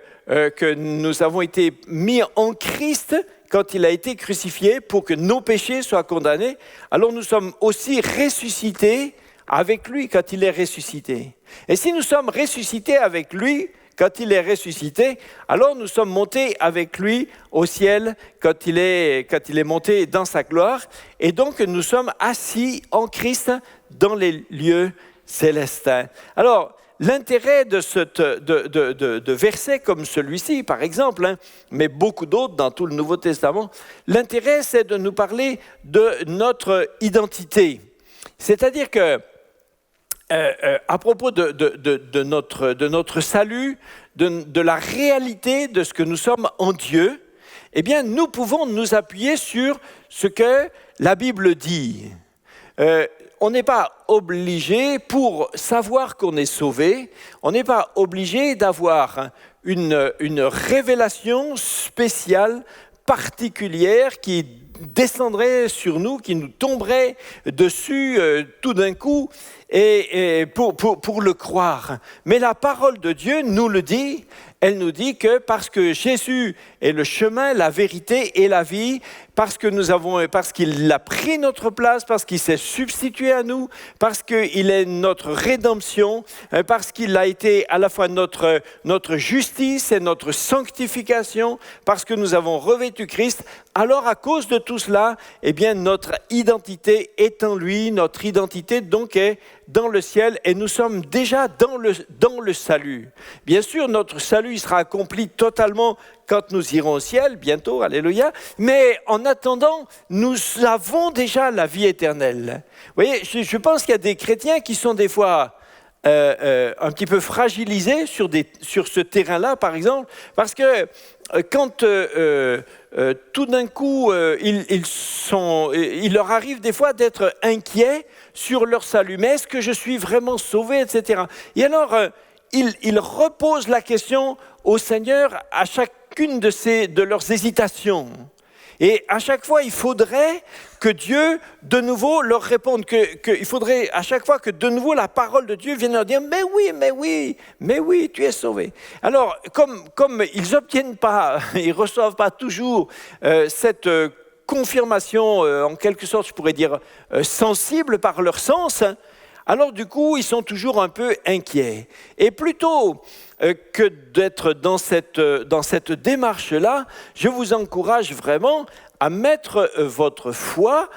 nous avons été mis en Christ quand il a été crucifié pour que nos péchés soient condamnés, alors nous sommes aussi ressuscités avec lui quand il est ressuscité. Et si nous sommes ressuscités avec lui quand il est ressuscité, alors nous sommes montés avec lui au ciel quand il est monté dans sa gloire. Et donc nous sommes assis en Christ dans les lieux célestes. Alors, l'intérêt de versets comme celui-ci, par exemple, mais beaucoup d'autres dans tout le Nouveau Testament, l'intérêt, c'est de nous parler de notre identité. C'est-à-dire que, à propos de notre salut, de la réalité de ce que nous sommes en Dieu, eh bien, nous pouvons nous appuyer sur ce que la Bible dit. On n'est pas obligé, pour savoir qu'on est sauvé, on n'est pas obligé d'avoir une révélation spéciale, particulière, qui descendrait sur nous, qui nous tomberait dessus tout d'un coup, et pour le croire. Mais la parole de Dieu nous le dit. Elle nous dit que parce que Jésus est le chemin, la vérité et la vie, parce qu'il a pris notre place, parce qu'il s'est substitué à nous, parce qu'il est notre rédemption, parce qu'il a été à la fois notre justice et notre sanctification, parce que nous avons revêtu Christ, alors à cause de tout cela, eh bien notre identité est en lui, notre identité donc est dans le ciel et nous sommes déjà dans le salut. Bien sûr, notre salut il sera accompli totalement quand nous irons au ciel, bientôt, alléluia, mais en attendant, nous avons déjà la vie éternelle. Vous voyez, je pense qu'il y a des chrétiens qui sont des fois un petit peu fragilisés sur ce terrain-là, par exemple, parce que quand tout d'un coup, il leur arrive des fois d'être inquiets sur leur salut. Mais est-ce que je suis vraiment sauvé, etc. Et alors, ils reposent la question au Seigneur à chacune de leurs hésitations. Et à chaque fois, il faudrait que Dieu, de nouveau, leur réponde. Il faudrait à chaque fois que de nouveau la parole de Dieu vienne leur dire « Mais oui, tu es sauvé ». Alors, comme ils n'obtiennent pas, ils ne reçoivent pas toujours cette confirmation, en quelque sorte, je pourrais dire, sensible par leur sens, alors du coup, ils sont toujours un peu inquiets. Et plutôt que d'être dans cette démarche-là, je vous encourage vraiment à mettre votre foi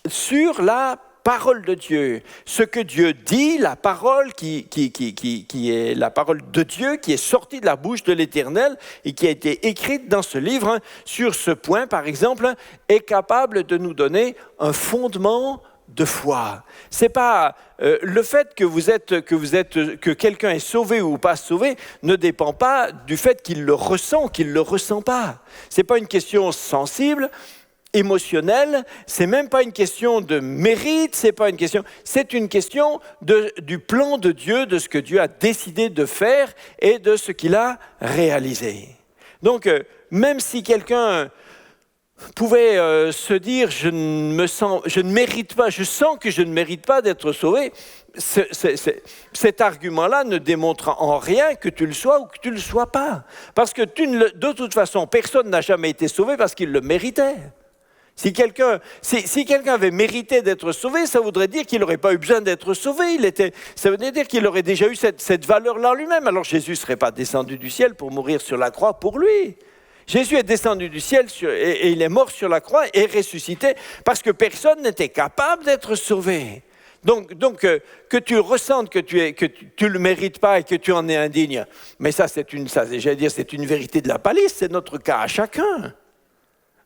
sur la parole de Dieu. Ce que Dieu dit, la parole qui est la parole de Dieu, qui est sortie de la bouche de l'Éternel et qui a été écrite dans ce livre, sur ce point, par exemple, est capable de nous donner un fondement de foi. C'est pas le fait que quelqu'un est sauvé ou pas sauvé ne dépend pas du fait qu'il le ressent, qu'il le ressent pas. C'est pas une question sensible, émotionnelle. C'est même pas une question de mérite. C'est une question du plan de Dieu, de ce que Dieu a décidé de faire et de ce qu'il a réalisé. Donc, même si quelqu'un pouvait se dire je ne mérite pas, je sens que je ne mérite pas d'être sauvé, cet argument-là ne démontre en rien que tu le sois ou que tu ne le sois pas. Parce que de toute façon, personne n'a jamais été sauvé parce qu'il le méritait. Si quelqu'un avait mérité d'être sauvé, ça voudrait dire qu'il n'aurait pas eu besoin d'être sauvé. Ça voudrait dire qu'il aurait déjà eu cette valeur-là en lui-même. Alors Jésus ne serait pas descendu du ciel pour mourir sur la croix pour lui. Jésus est descendu du ciel et il est mort sur la croix et ressuscité parce que personne n'était capable d'être sauvé. Donc que tu ressentes que tu le mérites pas et que tu en es indigne, mais c'est une vérité de la palisse, c'est notre cas à chacun.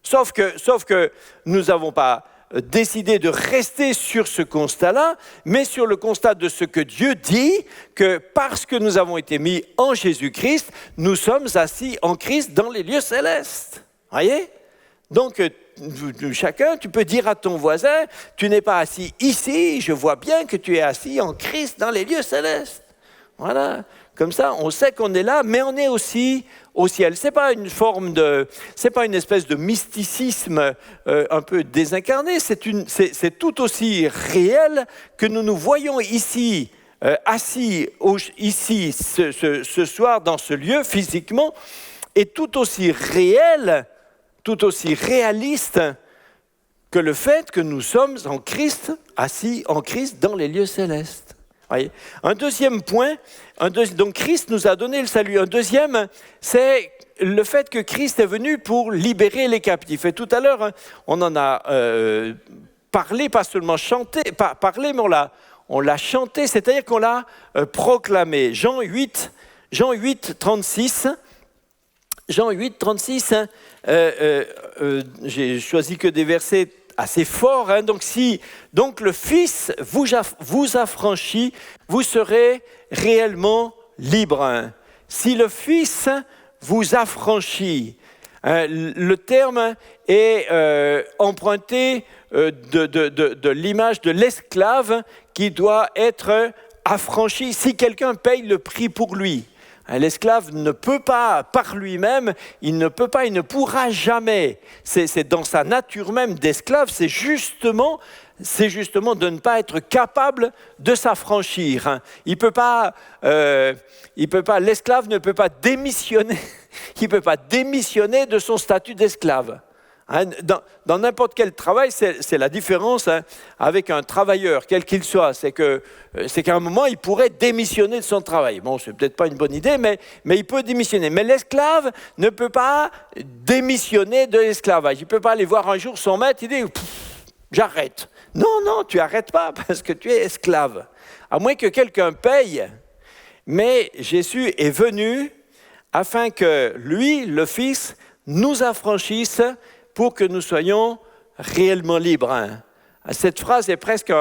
Sauf que nous n'avons pas décidé de rester sur ce constat-là, mais sur le constat de ce que Dieu dit, que parce que nous avons été mis en Jésus-Christ, nous sommes assis en Christ dans les lieux célestes. Voyez ? Donc, chacun, tu peux dire à ton voisin, tu n'es pas assis ici, je vois bien que tu es assis en Christ dans les lieux célestes. Voilà. Comme ça, on sait qu'on est là, mais on est aussi au ciel. C'est pas une espèce de mysticisme un peu désincarné. C'est tout aussi réel que nous nous voyons ici, assis ici ce soir dans ce lieu physiquement, et tout aussi réel, tout aussi réaliste que le fait que nous sommes en Christ, assis en Christ dans les lieux célestes. Voyez. Un deuxième point, donc Christ nous a donné le salut. Un deuxième, c'est le fait que Christ est venu pour libérer les captifs. Et tout à l'heure, on en a parlé, pas seulement chanté, parlé, mais on l'a chanté, c'est-à-dire qu'on l'a proclamé. Jean 8, 36. Jean 8, 36, j'ai choisi que des versets assez forts. Donc le Fils vous affranchit, vous serez réellement libre. Si le Fils vous affranchit, le terme est emprunté de l'image de l'esclave qui doit être affranchi si quelqu'un paye le prix pour lui. L'esclave ne peut pas, par lui-même, il ne pourra jamais. C'est dans sa nature même d'esclave, c'est justement de ne pas être capable de s'affranchir. L'esclave ne peut pas démissionner. Il ne peut pas démissionner de son statut d'esclave. Dans n'importe quel travail, c'est la différence avec un travailleur, quel qu'il soit. C'est qu'à un moment, il pourrait démissionner de son travail. Bon, c'est peut-être pas une bonne idée, mais il peut démissionner. Mais l'esclave ne peut pas démissionner de l'esclavage. Il ne peut pas aller voir un jour son maître, il dit « j'arrête ». Non, tu n'arrêtes pas parce que tu es esclave. À moins que quelqu'un paye. Mais Jésus est venu afin que lui, le Fils, nous affranchisse pour que nous soyons réellement libres. Cette phrase est presque,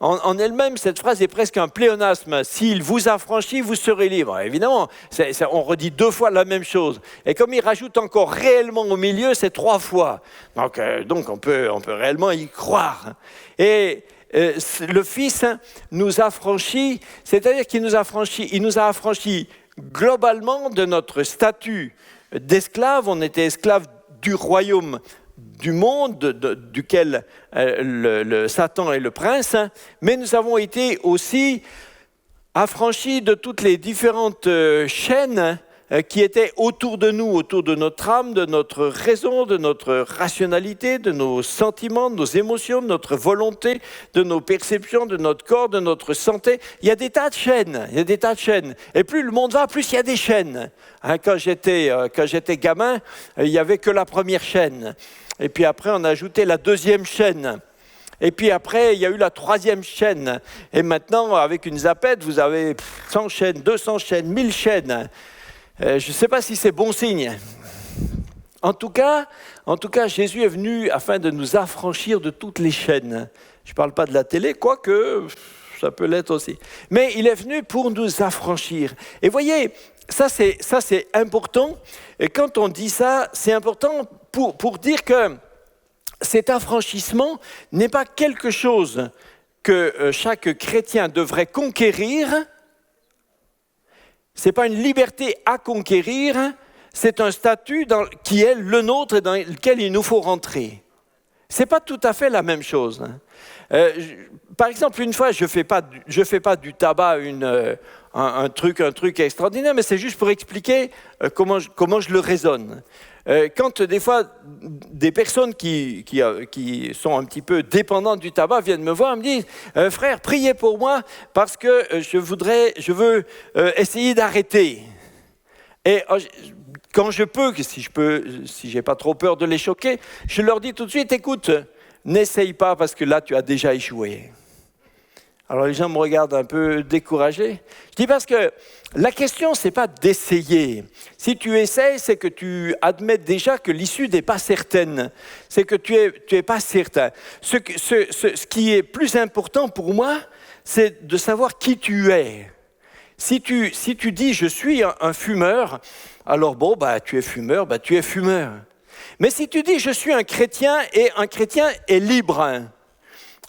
en elle-même, cette phrase est presque un pléonasme. S'il vous affranchit, vous serez libre. Évidemment, on redit 2 fois la même chose. Et comme il rajoute encore réellement au milieu, c'est 3 fois. Donc on peut réellement y croire. Et le Fils nous affranchit, c'est-à-dire qu'il nous a affranchis globalement de notre statut d'esclave. On était esclave du royaume du monde duquel le Satan est le prince, mais nous avons été aussi affranchis de toutes les différentes chaînes qui étaient autour de nous, autour de notre âme, de notre raison, de notre rationalité, de nos sentiments, de nos émotions, de notre volonté, de nos perceptions, de notre corps, de notre santé. Il y a des tas de chaînes, Et plus le monde va, plus il y a des chaînes. Quand j'étais gamin, il n'y avait que la première chaîne. Et puis après, on a ajouté la deuxième chaîne. Et puis après, il y a eu la 3e chaîne. Et maintenant, avec une zapette, vous avez 100 chaînes, 200 chaînes, 1000 chaînes. Je ne sais pas si c'est bon signe. En tout cas, Jésus est venu afin de nous affranchir de toutes les chaînes. Je ne parle pas de la télé, quoique ça peut l'être aussi. Mais il est venu pour nous affranchir. Et voyez, ça c'est important. Et quand on dit ça, c'est important pour dire que cet affranchissement n'est pas quelque chose que chaque chrétien devrait conquérir. Ce n'est pas une liberté à conquérir, c'est un statut qui est le nôtre et dans lequel il nous faut rentrer. Ce n'est pas tout à fait la même chose. Par exemple, une fois, je fais pas du tabac un truc extraordinaire, mais c'est juste pour expliquer comment je le raisonne. Quand des fois, des personnes qui sont un petit peu dépendantes du tabac viennent me voir et me disent « Frère, priez pour moi parce que je veux essayer d'arrêter. » Et quand je peux, si j'ai pas trop peur de les choquer, je leur dis tout de suite « Écoute, n'essaye pas parce que là, tu as déjà échoué. » Alors les gens me regardent un peu découragé. Je dis parce que la question, ce n'est pas d'essayer. Si tu essayes, c'est que tu admets déjà que l'issue n'est pas certaine. C'est que tu es pas certain. Ce qui est plus important pour moi, c'est de savoir qui tu es. Si tu dis « je suis un fumeur », alors bon, tu es fumeur, tu es fumeur. Mais si tu dis « je suis un chrétien » et un chrétien est libre,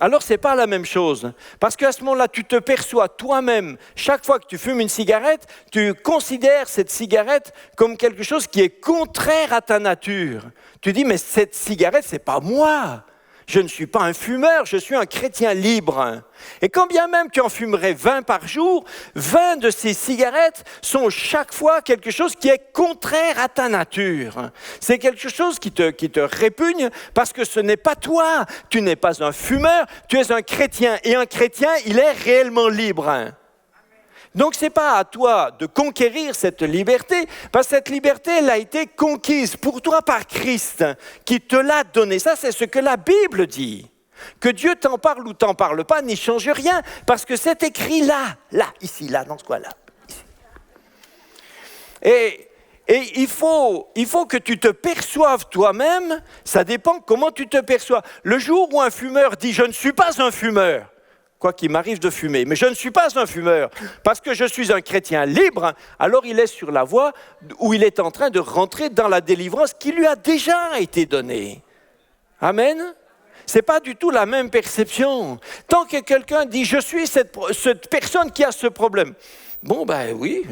alors ce n'est pas la même chose. Parce qu'à ce moment-là, tu te perçois toi-même, chaque fois que tu fumes une cigarette, tu considères cette cigarette comme quelque chose qui est contraire à ta nature. Tu dis, mais cette cigarette, ce n'est pas moi. Je ne suis pas un fumeur, je suis un chrétien libre. Et quand bien même tu en fumerais 20 par jour, 20 de ces cigarettes sont chaque fois quelque chose qui est contraire à ta nature. C'est quelque chose qui te répugne parce que ce n'est pas toi. Tu n'es pas un fumeur, tu es un chrétien. Et un chrétien, il est réellement libre. Donc, ce n'est pas à toi de conquérir cette liberté, parce que cette liberté, elle a été conquise pour toi par Christ, qui te l'a donnée. Ça, c'est ce que la Bible dit. Que Dieu t'en parle ou t'en parle pas, n'y change rien, parce que c'est écrit là, ici, là, dans ce coin-là. Et il faut que tu te perçoives toi-même, ça dépend comment tu te perçois. Le jour où un fumeur dit « je ne suis pas un fumeur », quoi qu'il m'arrive de fumer, mais je ne suis pas un fumeur, parce que je suis un chrétien libre, alors il est sur la voie où il est en train de rentrer dans la délivrance qui lui a déjà été donnée. Amen. Ce n'est pas du tout la même perception. Tant que quelqu'un dit « je suis cette personne qui a ce problème », bon ben oui,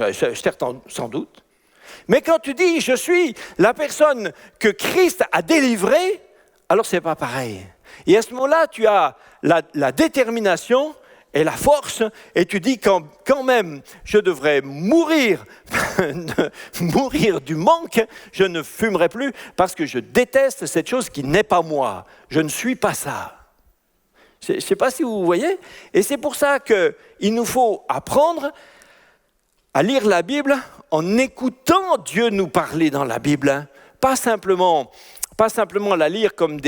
sans doute. Mais quand tu dis « je suis la personne que Christ a délivrée », alors ce n'est pas pareil. Et à ce moment-là, tu as la détermination et la force, et tu dis quand même, je devrais mourir du manque, je ne fumerai plus parce que je déteste cette chose qui n'est pas moi. Je ne suis pas ça. Je ne sais pas si vous voyez. Et c'est pour ça qu'il nous faut apprendre à lire la Bible en écoutant Dieu nous parler dans la Bible. Pas simplement la lire comme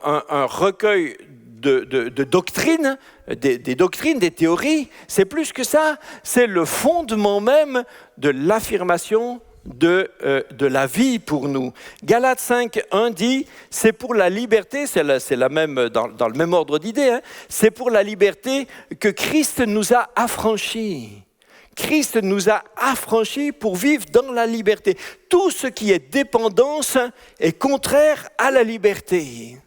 un recueil de doctrines, des doctrines, des théories. C'est plus que ça, c'est le fondement même de l'affirmation de la vie pour nous. Galates 5, 1 dit, c'est pour la liberté, c'est la même, dans le même ordre d'idée, hein, c'est pour la liberté que Christ nous a affranchis. Christ nous a affranchis pour vivre dans la liberté. Tout ce qui est dépendance est contraire à la liberté.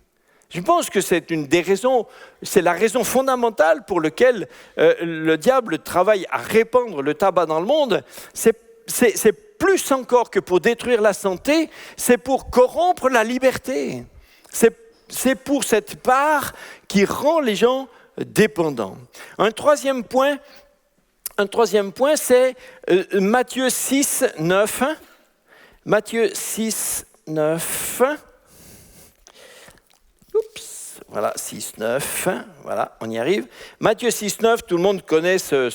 Je pense que c'est une des raisons, c'est la raison fondamentale pour laquelle le diable travaille à répandre le tabac dans le monde. C'est plus encore que pour détruire la santé, c'est pour corrompre la liberté. C'est pour cette part qui rend les gens dépendants. Un troisième point, c'est Matthieu 6, 9. Matthieu 6, 9. Oups, voilà, 6, 9. Voilà, on y arrive. Matthieu 6, 9, tout le monde connaît ça,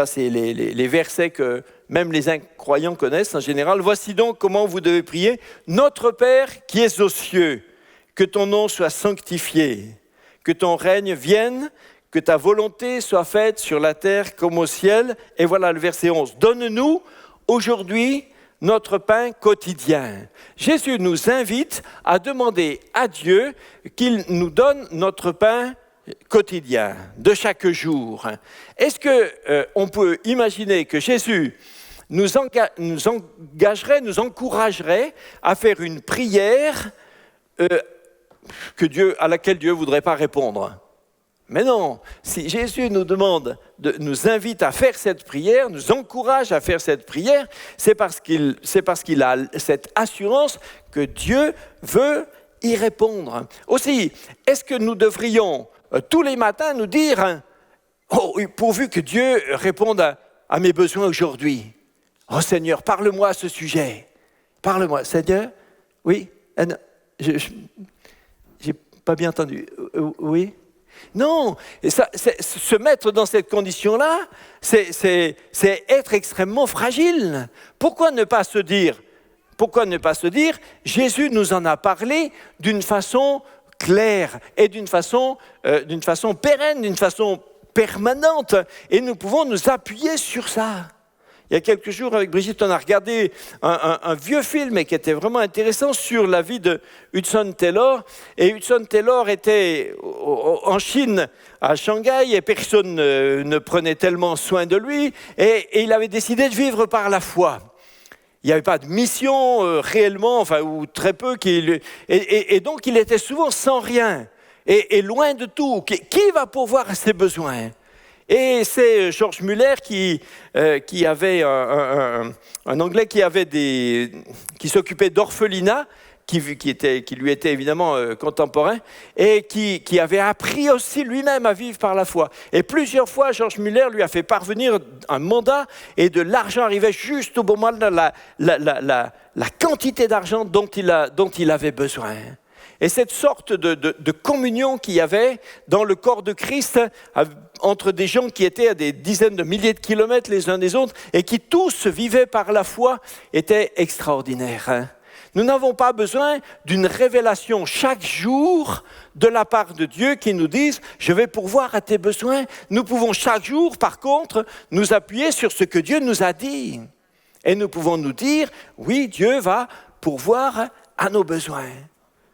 c'est les versets que même les incroyants connaissent en général. Voici donc comment vous devez prier. Notre Père qui es aux cieux, que ton nom soit sanctifié, que ton règne vienne, que ta volonté soit faite sur la terre comme au ciel. Et voilà le verset 11. Donne-nous aujourd'hui notre pain quotidien. Jésus nous invite à demander à Dieu qu'il nous donne notre pain quotidien, de chaque jour. Est-ce qu'on peut imaginer que Jésus nous engagerait, nous encouragerait à faire une prière à laquelle Dieu ne voudrait pas répondre? Mais non, si Jésus nous invite à faire cette prière, nous encourage à faire cette prière, c'est parce qu'il a cette assurance que Dieu veut y répondre. Aussi, est-ce que nous devrions tous les matins nous dire « Oh, pourvu que Dieu réponde à mes besoins aujourd'hui. Oh Seigneur, parle-moi à ce sujet. Parle-moi. Seigneur, oui, j'ai pas bien entendu. Oui. Non, se mettre dans cette condition-là, c'est être extrêmement fragile. Pourquoi ne pas se dire, Jésus nous en a parlé d'une façon claire et d'une façon pérenne, d'une façon permanente, et nous pouvons nous appuyer sur ça. Il y a quelques jours, avec Brigitte, on a regardé un vieux film qui était vraiment intéressant sur la vie de Hudson Taylor. Et Hudson Taylor était en Chine, à Shanghai, et personne ne prenait tellement soin de lui. Et il avait décidé de vivre par la foi. Il n'y avait pas de mission réellement, ou très peu. Et donc, il était souvent sans rien et loin de tout. Qui va pourvoir à ses besoins ? Et c'est George Muller qui avait un Anglais qui s'occupait d'orphelinat, qui lui était évidemment contemporain, et qui avait appris aussi lui-même à vivre par la foi. Et plusieurs fois, George Muller lui a fait parvenir un mandat, et de l'argent arrivait juste au bon moment de la quantité d'argent dont il avait besoin. Et cette sorte de communion qu'il y avait dans le corps de Christ, entre des gens qui étaient à des dizaines de milliers de kilomètres les uns des autres, et qui tous vivaient par la foi, était extraordinaire. Nous n'avons pas besoin d'une révélation chaque jour de la part de Dieu qui nous dise « je vais pourvoir à tes besoins ». Nous pouvons chaque jour, par contre, nous appuyer sur ce que Dieu nous a dit. Et nous pouvons nous dire « oui, Dieu va pourvoir à nos besoins ».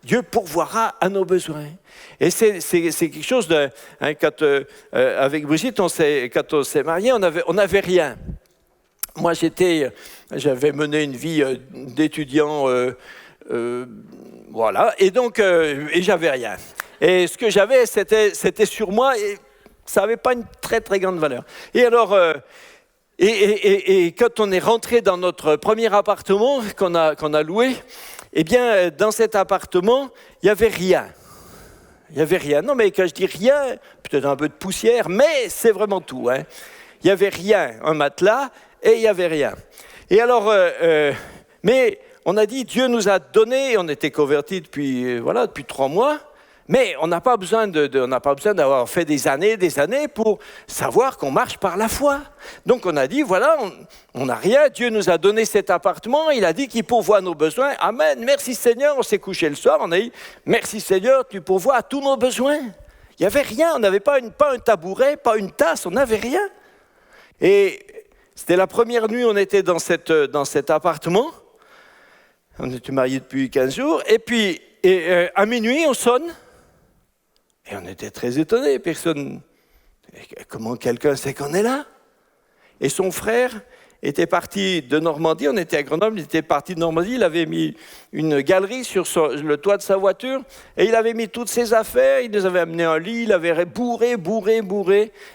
Dieu pourvoira à nos besoins. Et c'est quelque chose de... quand, avec Brigitte, quand on s'est mariés, on n'avait rien. Moi, j'avais mené une vie d'étudiant, voilà, et donc, et j'avais rien. Et ce que j'avais, c'était sur moi, et ça n'avait pas une très, très grande valeur. Et alors, et quand on est rentré dans notre premier appartement qu'on a loué, eh bien, dans cet appartement, il n'y avait rien. Il n'y avait rien. Non, mais quand je dis rien, peut-être un peu de poussière, mais c'est vraiment tout. Hein. Il n'y avait rien, un matelas, et il n'y avait rien. Et alors, mais on a dit, Dieu nous a donné, on était convertis depuis 3 mois, mais on n'a pas besoin d'avoir fait des années pour savoir qu'on marche par la foi. Donc on a dit, voilà, on n'a rien, Dieu nous a donné cet appartement, il a dit qu'il pourvoit nos besoins. Amen, merci Seigneur, on s'est couché le soir, on a dit, merci Seigneur, tu pourvois à tous nos besoins. Il n'y avait rien, on n'avait pas un tabouret, pas une tasse, on n'avait rien. Et c'était la première nuit, on était dans cet appartement, on était mariés depuis 15 jours, et puis à minuit, on sonne. Et on était très étonnés, comment quelqu'un sait qu'on est là? Et son frère était parti de Normandie, on était à Grenoble, il était parti de Normandie, il avait mis une galerie sur le toit de sa voiture, et il avait mis toutes ses affaires, il nous avait amené un lit, il avait bourré,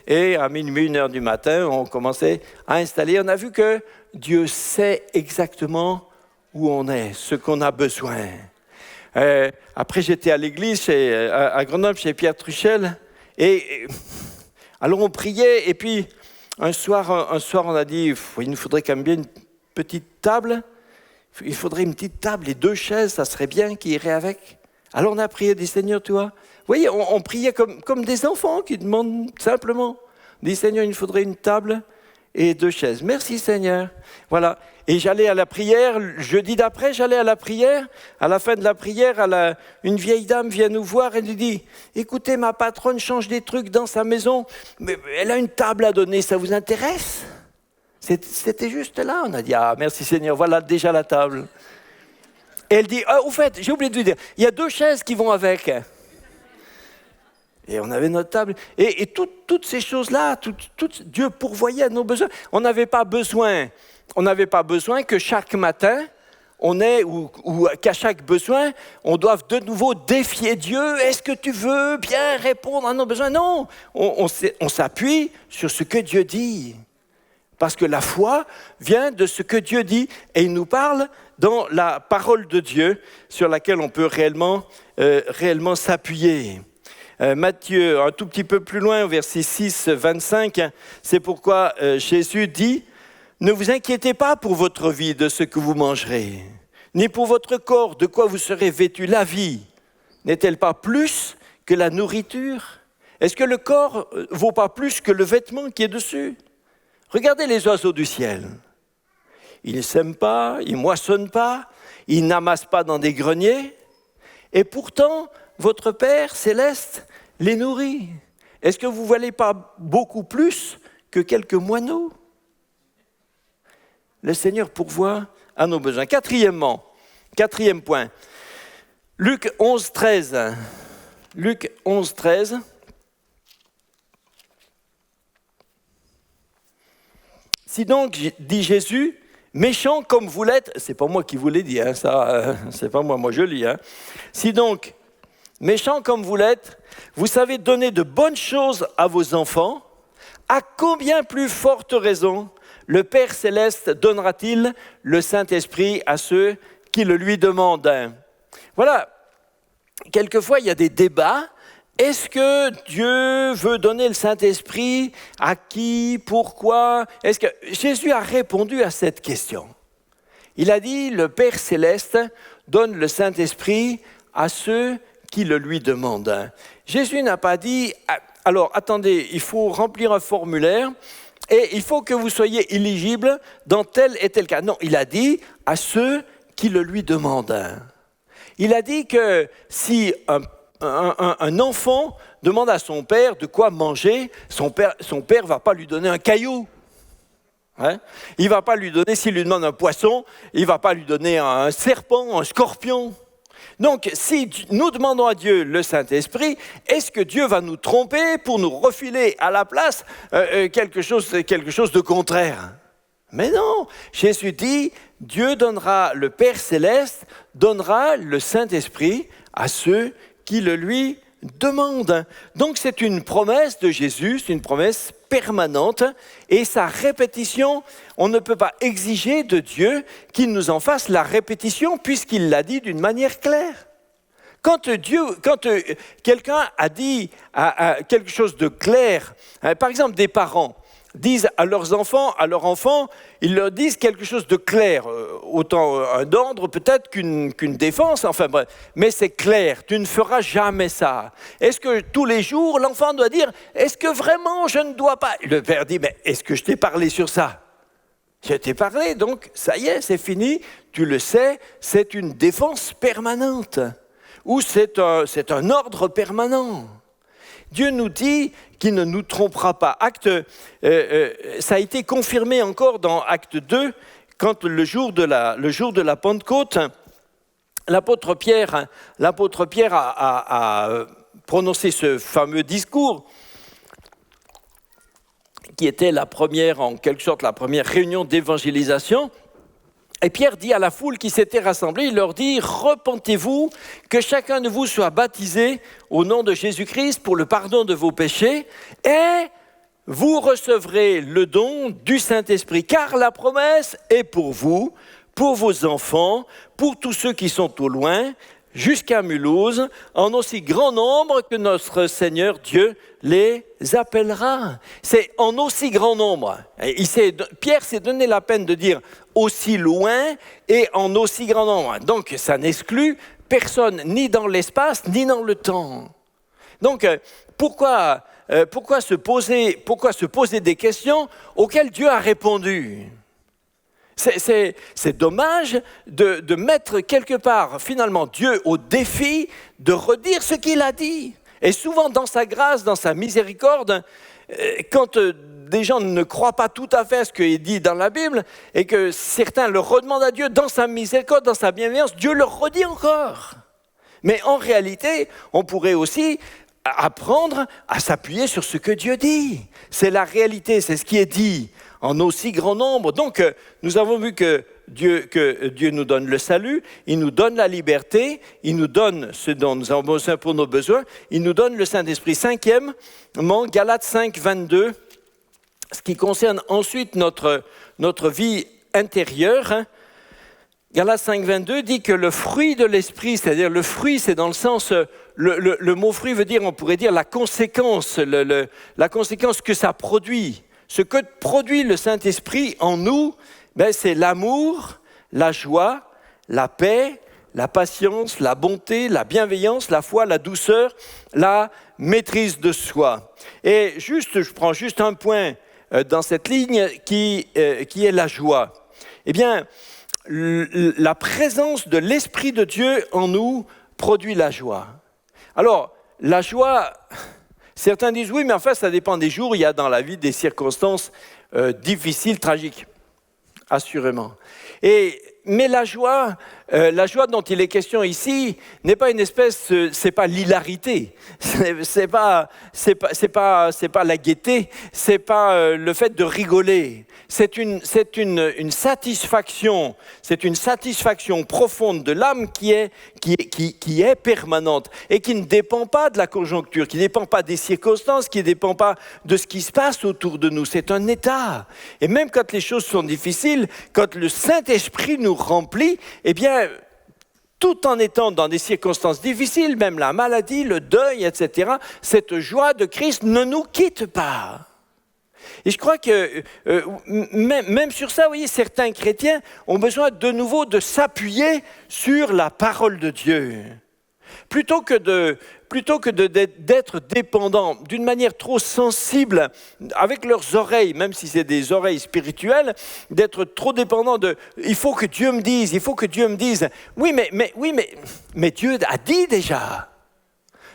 et à minuit, 1h du matin, on commençait à installer. On a vu que Dieu sait exactement où on est, ce qu'on a besoin. Après, j'étais à l'église à Grenoble, chez Pierre Truchel, et alors on priait, et puis un soir on a dit, il nous faudrait quand même bien une petite table, il faudrait une petite table et 2 chaises, ça serait bien, qui irait avec. Alors on a prié, dit Seigneur, tu vois, vous voyez, on priait comme des enfants qui demandent simplement, dit Seigneur, il nous faudrait une table et 2 chaises. Merci Seigneur. Voilà. Et j'allais à la prière, jeudi d'après, j'allais à la prière. À la fin de la prière, une vieille dame vient nous voir et nous dit « Écoutez, ma patronne change des trucs dans sa maison, mais elle a une table à donner, ça vous intéresse ?» C'était juste là. On a dit « Ah, merci Seigneur, voilà déjà la table. » Et elle dit « Ah, au fait, j'ai oublié de vous dire, il y a 2 chaises qui vont avec. » Et on avait notre table. Et toutes ces choses-là, Dieu pourvoyait à nos besoins. On n'avait pas besoin que chaque matin, ou qu'à chaque besoin, on doive de nouveau défier Dieu. Est-ce que tu veux bien répondre à nos besoins? Non, on s'appuie sur ce que Dieu dit. Parce que la foi vient de ce que Dieu dit. Et il nous parle dans la parole de Dieu sur laquelle on peut réellement s'appuyer. Matthieu, un tout petit peu plus loin, au verset 6, 25, c'est pourquoi Jésus dit « Ne vous inquiétez pas pour votre vie de ce que vous mangerez, ni pour votre corps de quoi vous serez vêtus. La vie n'est-elle pas plus que la nourriture? Est-ce que le corps vaut pas plus que le vêtement qui est dessus? Regardez les oiseaux du ciel. Ils ne sèment pas, ils ne moissonnent pas, ils n'amassent pas dans des greniers, et pourtant, votre Père céleste les nourrit. Est-ce que vous ne valez pas beaucoup plus que quelques moineaux? Le Seigneur pourvoit à nos besoins. Quatrième point, Luc 11, 13. Luc 11, 13. Si donc, dit Jésus, méchant comme vous l'êtes, c'est pas moi qui vous l'ai dit, hein, ça, c'est pas moi je lis. Hein. Si donc, méchant comme vous l'êtes, vous savez donner de bonnes choses à vos enfants, à combien plus forte raison le Père Céleste donnera-t-il le Saint-Esprit à ceux qui le lui demandent? Voilà, quelquefois il y a des débats. Est-ce que Dieu veut donner le Saint-Esprit? À qui? Pourquoi? Est-ce que Jésus a répondu à cette question? Il a dit, le Père Céleste donne le Saint-Esprit à ceux qui le lui demandent. Jésus n'a pas dit, alors attendez, il faut remplir un formulaire et il faut que vous soyez éligible dans tel et tel cas. Non, il a dit à ceux qui le lui demandent. Il a dit que si un enfant demande à son père de quoi manger, son père ne va pas lui donner un caillou. Hein? Il ne va pas lui donner, s'il lui demande un poisson, il ne va pas lui donner un serpent, un scorpion. Donc, si nous demandons à Dieu le Saint-Esprit, est-ce que Dieu va nous tromper pour nous refiler à la place quelque chose de contraire? Mais non, Jésus dit, Dieu donnera, le Père Céleste donnera le Saint-Esprit à ceux qui le lui demandent. Donc c'est une promesse de Jésus, c'est une promesse permanente, et sa répétition, on ne peut pas exiger de Dieu qu'il nous en fasse la répétition, puisqu'il l'a dit d'une manière claire. Quand quelqu'un a dit quelque chose de clair, par exemple des parents, disent à leurs enfants, ils leur disent quelque chose de clair, autant un ordre peut-être qu'une défense, enfin bref, mais c'est clair, tu ne feras jamais ça. Est-ce que tous les jours, l'enfant doit dire, est-ce que vraiment je ne dois pas? Le père dit, mais est-ce que je t'ai parlé sur ça? Je t'ai parlé, donc ça y est, c'est fini, tu le sais, c'est une défense permanente, ou c'est un ordre permanent. Dieu nous dit qu'il ne nous trompera pas. Ça a été confirmé encore dans Acte 2, quand le jour de la Pentecôte, l'apôtre Pierre a prononcé ce fameux discours, qui était en quelque sorte la première réunion d'évangélisation. Et Pierre dit à la foule qui s'était rassemblée, il leur dit « Repentez-vous, que chacun de vous soit baptisé au nom de Jésus-Christ pour le pardon de vos péchés, et vous recevrez le don du Saint-Esprit, car la promesse est pour vous, pour vos enfants, pour tous ceux qui sont au loin, jusqu'à Mulhouse, en aussi grand nombre que notre Seigneur Dieu les appellera. » C'est en aussi grand nombre. Pierre s'est donné la peine de dire aussi loin et en aussi grand nombre. Donc ça n'exclut personne, ni dans l'espace, ni dans le temps. Donc pourquoi se poser des questions auxquelles Dieu a répondu ? C'est dommage de mettre quelque part, finalement, Dieu au défi de redire ce qu'il a dit. Et souvent, dans sa grâce, dans sa miséricorde, quand des gens ne croient pas tout à fait à ce qu'il est dit dans la Bible, et que certains le redemandent à Dieu dans sa miséricorde, dans sa bienveillance, Dieu le redit encore. Mais en réalité, on pourrait aussi apprendre à s'appuyer sur ce que Dieu dit. C'est la réalité, c'est ce qui est dit en aussi grand nombre. Donc, nous avons vu que Dieu nous donne le salut, il nous donne la liberté, il nous donne ce dont nous avons besoin pour nos besoins, il nous donne le Saint-Esprit. Cinquièmement, Galates 5, 22, ce qui concerne ensuite notre vie intérieure. Galates 5, 22 dit que le fruit de l'esprit, c'est-à-dire le fruit, c'est dans le sens, le mot fruit veut dire, on pourrait dire la conséquence, la conséquence que ça produit. Ce que produit le Saint-Esprit en nous, c'est l'amour, la joie, la paix, la patience, la bonté, la bienveillance, la foi, la douceur, la maîtrise de soi. Et je prends juste un point dans cette ligne qui est la joie. Eh bien, la présence de l'Esprit de Dieu en nous produit la joie. Alors, la joie, certains disent oui, mais en fait, ça dépend des jours. Il y a dans la vie des circonstances difficiles, tragiques, assurément. Mais la joie dont il est question ici n'est pas une espèce, c'est pas l'hilarité, c'est pas la gaieté, c'est pas le fait de rigoler. C'est une satisfaction, profonde de l'âme qui est permanente et qui ne dépend pas de la conjoncture, qui ne dépend pas des circonstances, qui ne dépend pas de ce qui se passe autour de nous. C'est un état. Et même quand les choses sont difficiles, quand le Saint-Esprit nous remplit, eh bien, tout en étant dans des circonstances difficiles, même la maladie, le deuil, etc., cette joie de Christ ne nous quitte pas. Et je crois que même sur ça, vous voyez, certains chrétiens ont besoin de nouveau de s'appuyer sur la parole de Dieu. Plutôt que d'être dépendants d'une manière trop sensible avec leurs oreilles, même si c'est des oreilles spirituelles, d'être trop dépendants de « il faut que Dieu me dise, il faut que Dieu me dise ». Oui, mais Dieu a dit déjà.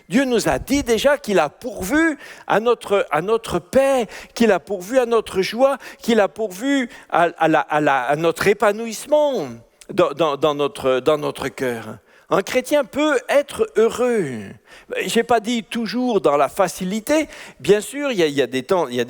Dieu nous a dit déjà qu'il a pourvu à notre paix, qu'il a pourvu à notre joie, qu'il a pourvu à notre épanouissement dans notre cœur. Un chrétien peut être heureux. Je n'ai pas dit toujours dans la facilité. Bien sûr, il y a des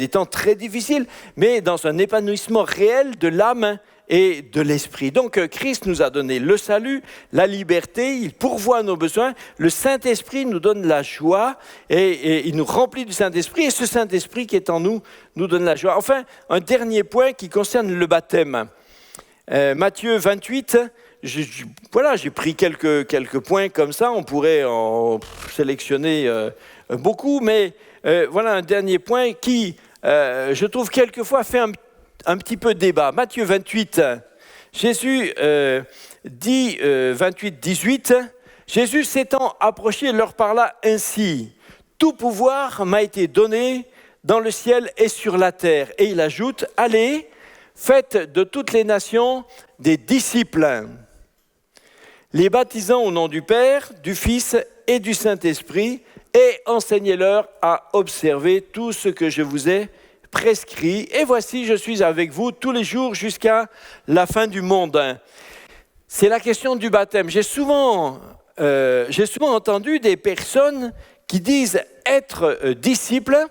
temps très difficiles, mais dans un épanouissement réel de l'âme et de l'esprit. Donc, Christ nous a donné le salut, la liberté, il pourvoit nos besoins. Le Saint-Esprit nous donne la joie et il nous remplit du Saint-Esprit. Et ce Saint-Esprit qui est en nous, nous donne la joie. Enfin, un dernier point qui concerne le baptême. Matthieu 28... j'ai pris quelques points comme ça, on pourrait en sélectionner beaucoup, mais voilà un dernier point qui, je trouve, quelquefois fait un petit peu débat. Matthieu 28, Jésus dit, 28, 18, Jésus s'étant approché leur parla ainsi, « Tout pouvoir m'a été donné dans le ciel et sur la terre. » Et il ajoute, « Allez, faites de toutes les nations des disciples. » Les baptisant au nom du Père, du Fils et du Saint-Esprit, et enseignez-leur à observer tout ce que je vous ai prescrit. Et voici, je suis avec vous tous les jours jusqu'à la fin du monde. C'est la question du baptême. J'ai souvent entendu des personnes qui disent être disciples,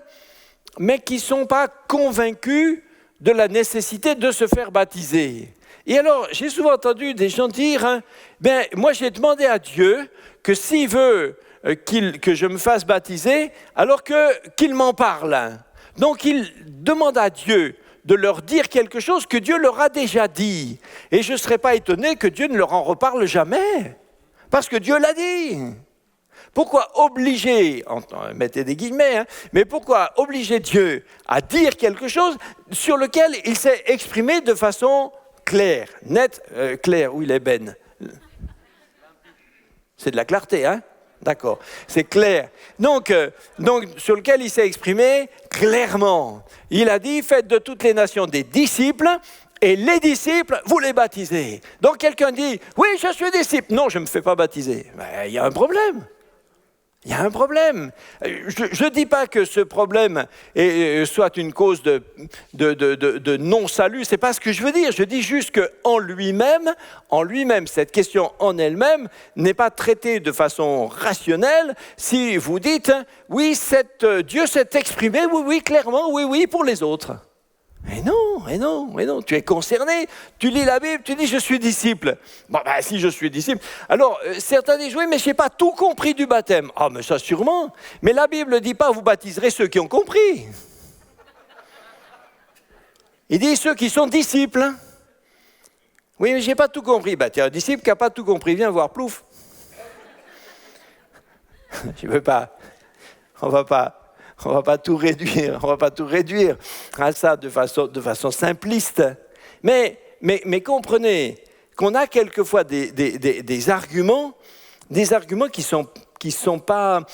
mais qui ne sont pas convaincus de la nécessité de se faire baptiser. Et alors, j'ai souvent entendu des gens dire, moi j'ai demandé à Dieu que s'il veut que je me fasse baptiser, alors qu'il m'en parle. Donc, il demande à Dieu de leur dire quelque chose que Dieu leur a déjà dit. Et je ne serais pas étonné que Dieu ne leur en reparle jamais, parce que Dieu l'a dit. Pourquoi obliger, mettez des guillemets, mais pourquoi obliger Dieu à dire quelque chose sur lequel il s'est exprimé de façon claire, nette, claire, où il est Ben. C'est de la clarté, hein? D'accord, c'est clair. Donc, sur lequel il s'est exprimé clairement. Il a dit, faites de toutes les nations des disciples, et les disciples, vous les baptisez. Donc quelqu'un dit, oui, je suis disciple. Non, je ne me fais pas baptiser. Il y a un problème. Il y a un problème. Je ne dis pas que ce problème soit une cause de non-salut, ce n'est pas ce que je veux dire. Je dis juste qu'en lui-même, cette question en elle-même n'est pas traitée de façon rationnelle. Si vous dites, oui, Dieu s'est exprimé, oui, clairement, oui, pour les autres. Mais non, tu es concerné, tu lis la Bible, tu dis je suis disciple. Si je suis disciple, alors certains disent oui mais je n'ai pas tout compris du baptême. Ah mais ça sûrement, mais la Bible ne dit pas vous baptiserez ceux qui ont compris. Il dit ceux qui sont disciples. Oui mais je n'ai pas tout compris. Tiens, un disciple qui n'a pas tout compris, viens voir Plouf. Je ne veux pas, on va pas tout réduire à ça de façon simpliste. Mais comprenez qu'on a quelquefois des arguments qui sont pas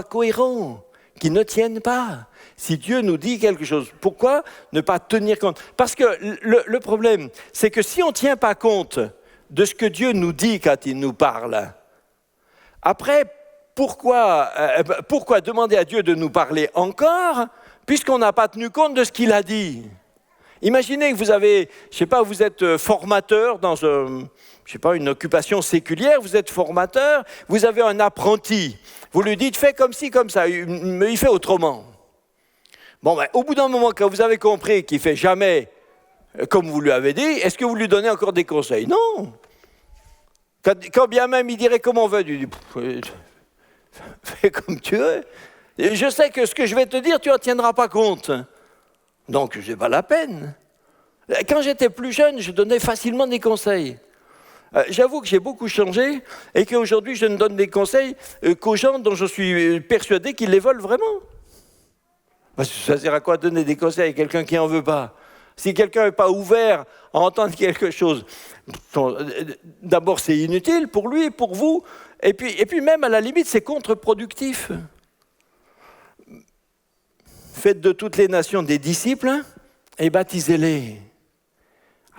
cohérents, qui ne tiennent pas. Si Dieu nous dit quelque chose, pourquoi ne pas tenir compte? Parce que le problème, c'est que si on ne tient pas compte de ce que Dieu nous dit quand il nous parle, après, pourquoi demander à Dieu de nous parler encore, puisqu'on n'a pas tenu compte de ce qu'il a dit? Imaginez que vous êtes formateur dans une occupation séculière, vous êtes formateur, vous avez un apprenti, vous lui dites fais comme ci, comme ça, mais il fait autrement. Au bout d'un moment, quand vous avez compris qu'il ne fait jamais comme vous lui avez dit, est-ce que vous lui donnez encore des conseils? Non. Quand bien même il dirait comme on veut, il dit, fais comme tu veux. Je sais que ce que je vais te dire, tu n'en tiendras pas compte. Donc, ce n'est pas la peine. Quand j'étais plus jeune, je donnais facilement des conseils. J'avoue que j'ai beaucoup changé et qu'aujourd'hui, je ne donne des conseils qu'aux gens dont je suis persuadé qu'ils les veulent vraiment. Parce que ça sert à quoi donner des conseils à quelqu'un qui n'en veut pas? Si quelqu'un n'est pas ouvert à entendre quelque chose, d'abord c'est inutile pour lui, pour vous, et puis même à la limite c'est contre-productif. Faites de toutes les nations des disciples et baptisez-les.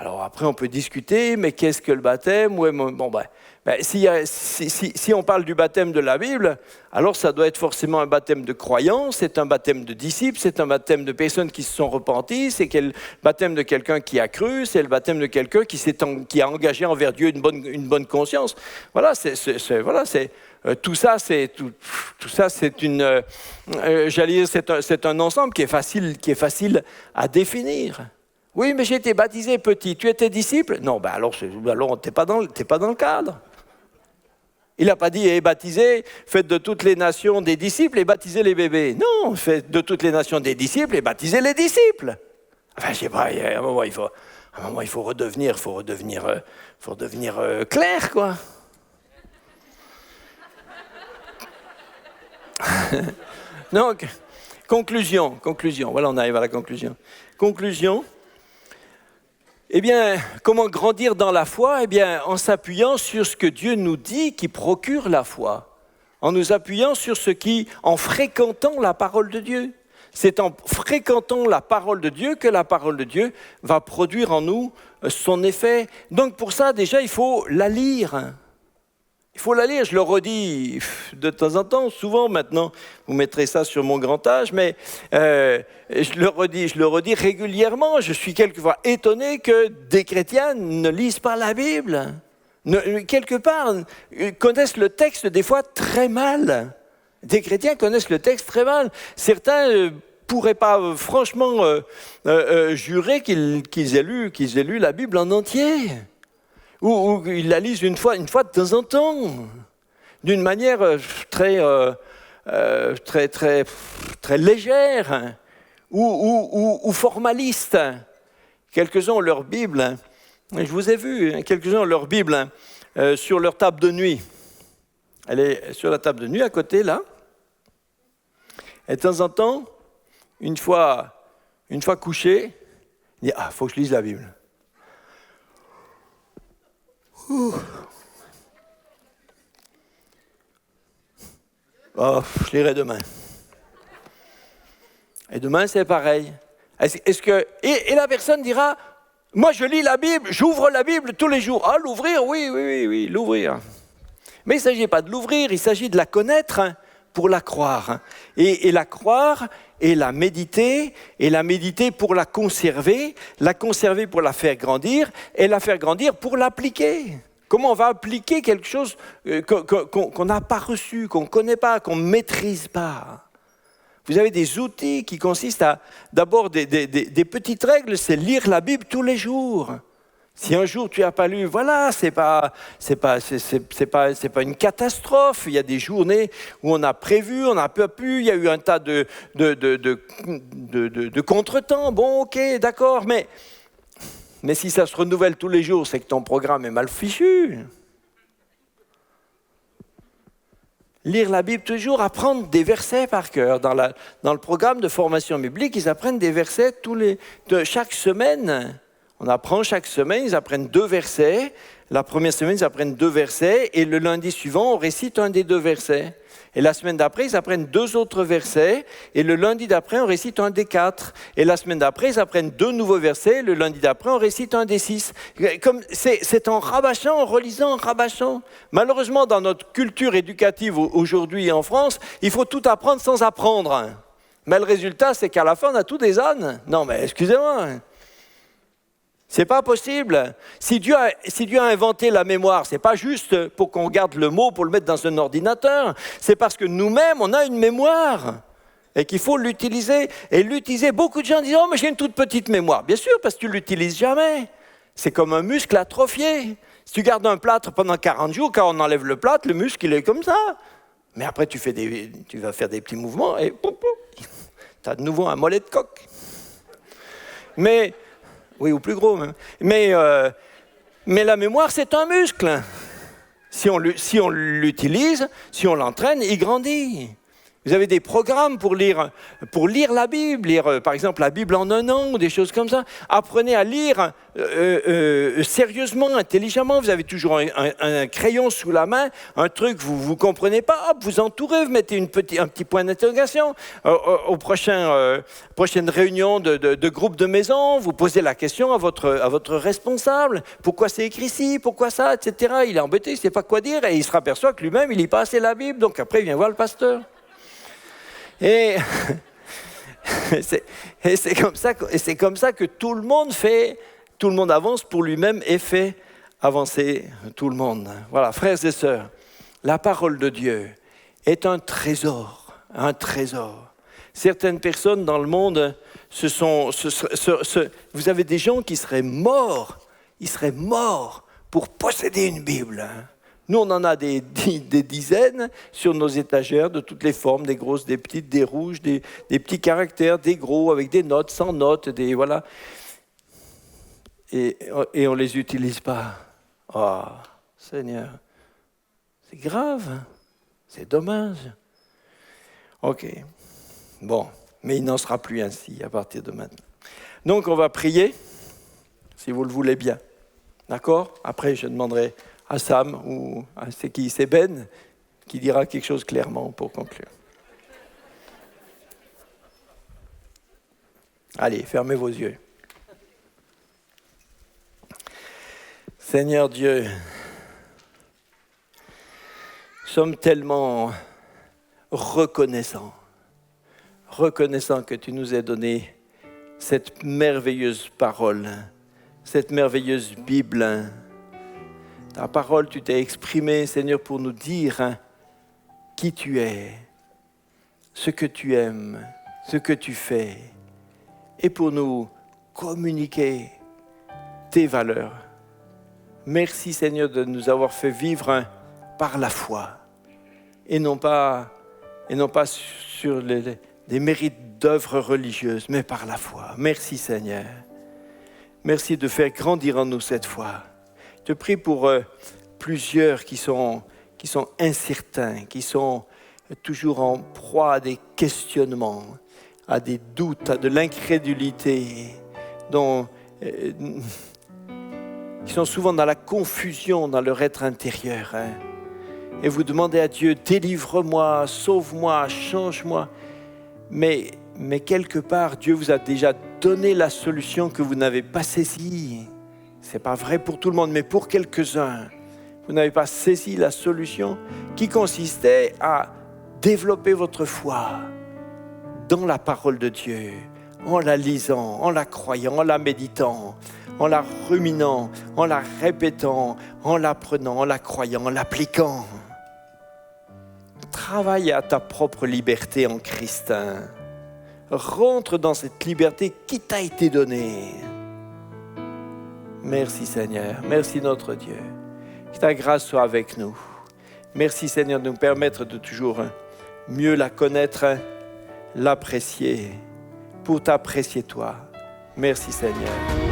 Alors après on peut discuter, mais qu'est-ce que le baptême? Ouais, bon, si on parle du baptême de la Bible, alors ça doit être forcément un baptême de croyance, c'est un baptême de disciples, c'est un baptême de personnes qui se sont repenties, c'est le baptême de quelqu'un qui a cru, c'est le baptême de quelqu'un qui a engagé envers Dieu une bonne conscience. Voilà, tout ça, c'est une, j'allais dire, c'est un ensemble qui est facile à définir. Oui, mais j'ai été baptisé petit. Tu étais disciple? Non, alors t'es pas dans le cadre. Il n'a pas dit, baptisez, faites de toutes les nations des disciples et baptisez les bébés. Non, faites de toutes les nations des disciples et baptisez les disciples. Enfin, je sais pas, à un moment, il faut redevenir clair, quoi. Donc, conclusion. Voilà, on arrive à la conclusion. Conclusion. Eh bien, comment grandir dans la foi? Eh bien, en s'appuyant sur ce que Dieu nous dit qui procure la foi. En nous appuyant sur en fréquentant la parole de Dieu. C'est en fréquentant la parole de Dieu que la parole de Dieu va produire en nous son effet. Donc pour ça, déjà, il faut la lire. Il faut la lire, je le redis de temps en temps, souvent maintenant, vous mettrez ça sur mon grand âge, mais je le redis régulièrement. Je suis quelquefois étonné que des chrétiens ne lisent pas la Bible. Quelque part, connaissent le texte des fois très mal. Des chrétiens connaissent le texte très mal. Certains pourraient pas franchement jurer qu'ils aient lu la Bible en entier. Ou ils la lisent une fois de temps en temps, d'une manière très légère ou formaliste. Quelques-uns ont leur Bible, je vous ai vu, quelques-uns ont leur Bible sur leur table de nuit. Elle est sur la table de nuit à côté, là. Et de temps en temps, une fois couché, il dit « Ah, il faut que je lise la Bible ». Oh, je lirai demain. Et demain, c'est pareil. Et la personne dira, moi je lis la Bible, j'ouvre la Bible tous les jours. Ah, l'ouvrir, oui, l'ouvrir. Mais il ne s'agit pas de l'ouvrir, il s'agit de la connaître pour la croire. Et la croire et la méditer pour la conserver pour la faire grandir, et la faire grandir pour l'appliquer. Comment on va appliquer quelque chose qu'on n'a pas reçu, qu'on ne connaît pas, qu'on ne maîtrise pas? Vous avez des outils qui consistent à, d'abord, des petites règles, c'est lire la Bible tous les jours. Si un jour tu n'as pas lu, voilà, c'est pas une catastrophe. Il y a des journées où on a prévu, on n'a pas pu, il y a eu un tas de contretemps. Bon, ok, d'accord, mais si ça se renouvelle tous les jours, c'est que ton programme est mal fichu. Lire la Bible toujours, apprendre des versets par cœur. Dans le programme de formation biblique, ils apprennent des versets chaque semaine. On apprend chaque semaine, ils apprennent 2 versets. La première semaine, ils apprennent 2 versets. Et le lundi suivant, on récite un des 2 versets. Et la semaine d'après, ils apprennent 2 autres versets. Et le lundi d'après, on récite un des 4. Et la semaine d'après, ils apprennent 2 nouveaux versets. Le lundi d'après, on récite un des 6. C'est en rabâchant, en relisant, en rabâchant. Malheureusement, dans notre culture éducative aujourd'hui en France, il faut tout apprendre sans apprendre. Mais le résultat, c'est qu'à la fin, on a tous des ânes. Non, mais excusez-moi. C'est pas possible. Si Dieu a inventé la mémoire, c'est pas juste pour qu'on garde le mot, pour le mettre dans un ordinateur. C'est parce que nous-mêmes, on a une mémoire et qu'il faut l'utiliser. Et l'utiliser, beaucoup de gens disent « Oh, mais j'ai une toute petite mémoire ». Bien sûr, parce que tu l'utilises jamais. C'est comme un muscle atrophié. Si tu gardes un plâtre pendant 40 jours, quand on enlève le plâtre, le muscle, il est comme ça. Mais après, tu vas faire des petits mouvements et tu as de nouveau un mollet de coq. Oui, ou plus gros même. Mais Mais la mémoire, c'est un muscle. Si on l'utilise, si on l'entraîne, il grandit. Vous avez des programmes pour lire la Bible, lire par exemple la Bible en 1 an ou des choses comme ça. Apprenez à lire sérieusement, intelligemment. Vous avez toujours un crayon sous la main, un truc que vous ne comprenez pas, hop, vous entourez, vous mettez un petit point d'interrogation. Aux prochaines réunions de groupe de maison, vous posez la question à votre responsable. Pourquoi c'est écrit ici, pourquoi ça, etc. Il est embêté, il ne sait pas quoi dire et il se aperçoit que lui-même, il lit pas assez la Bible. Donc après, il vient voir le pasteur. Et c'est comme ça que tout le monde avance pour lui-même et fait avancer tout le monde. Voilà, frères et sœurs, la parole de Dieu est un trésor, un trésor. Certaines personnes dans le monde, vous avez des gens qui seraient morts, ils seraient morts pour posséder une Bible. Nous, on en a des dizaines sur nos étagères, de toutes les formes, des grosses, des petites, des rouges, des petits caractères, des gros, avec des notes, sans notes, voilà. Et on ne les utilise pas. Oh, Seigneur, c'est grave, c'est dommage. Ok, bon, mais il n'en sera plus ainsi à partir de maintenant. Donc, on va prier, si vous le voulez bien. D'accord ? Après, je demanderai à Sam ou à c'est Ben qui dira quelque chose clairement pour conclure. Allez, fermez vos yeux. Seigneur Dieu, nous sommes tellement reconnaissants que tu nous aies donné cette merveilleuse parole, cette merveilleuse Bible. Ta parole, tu t'es exprimé, Seigneur, pour nous dire qui tu es, ce que tu aimes, ce que tu fais, et pour nous communiquer tes valeurs. Merci, Seigneur, de nous avoir fait vivre par la foi, et non pas sur des mérites d'œuvres religieuses, mais par la foi. Merci, Seigneur. Merci de faire grandir en nous cette foi. Je te prie pour plusieurs qui sont incertains, qui sont toujours en proie à des questionnements, à des doutes, à de l'incrédulité, qui sont souvent dans la confusion dans leur être intérieur. Et vous demandez à Dieu, délivre-moi, sauve-moi, change-moi. Mais quelque part, Dieu vous a déjà donné la solution que vous n'avez pas saisie. Ce n'est pas vrai pour tout le monde, mais pour quelques-uns, vous n'avez pas saisi la solution qui consistait à développer votre foi dans la parole de Dieu, en la lisant, en la croyant, en la méditant, en la ruminant, en la répétant, en l'apprenant, en la croyant, en l'appliquant. Travaille à ta propre liberté en Christ. Rentre dans cette liberté qui t'a été donnée. Merci Seigneur, merci notre Dieu. Que ta grâce soit avec nous. Merci Seigneur de nous permettre de toujours mieux la connaître, l'apprécier, pour t'apprécier toi. Merci Seigneur.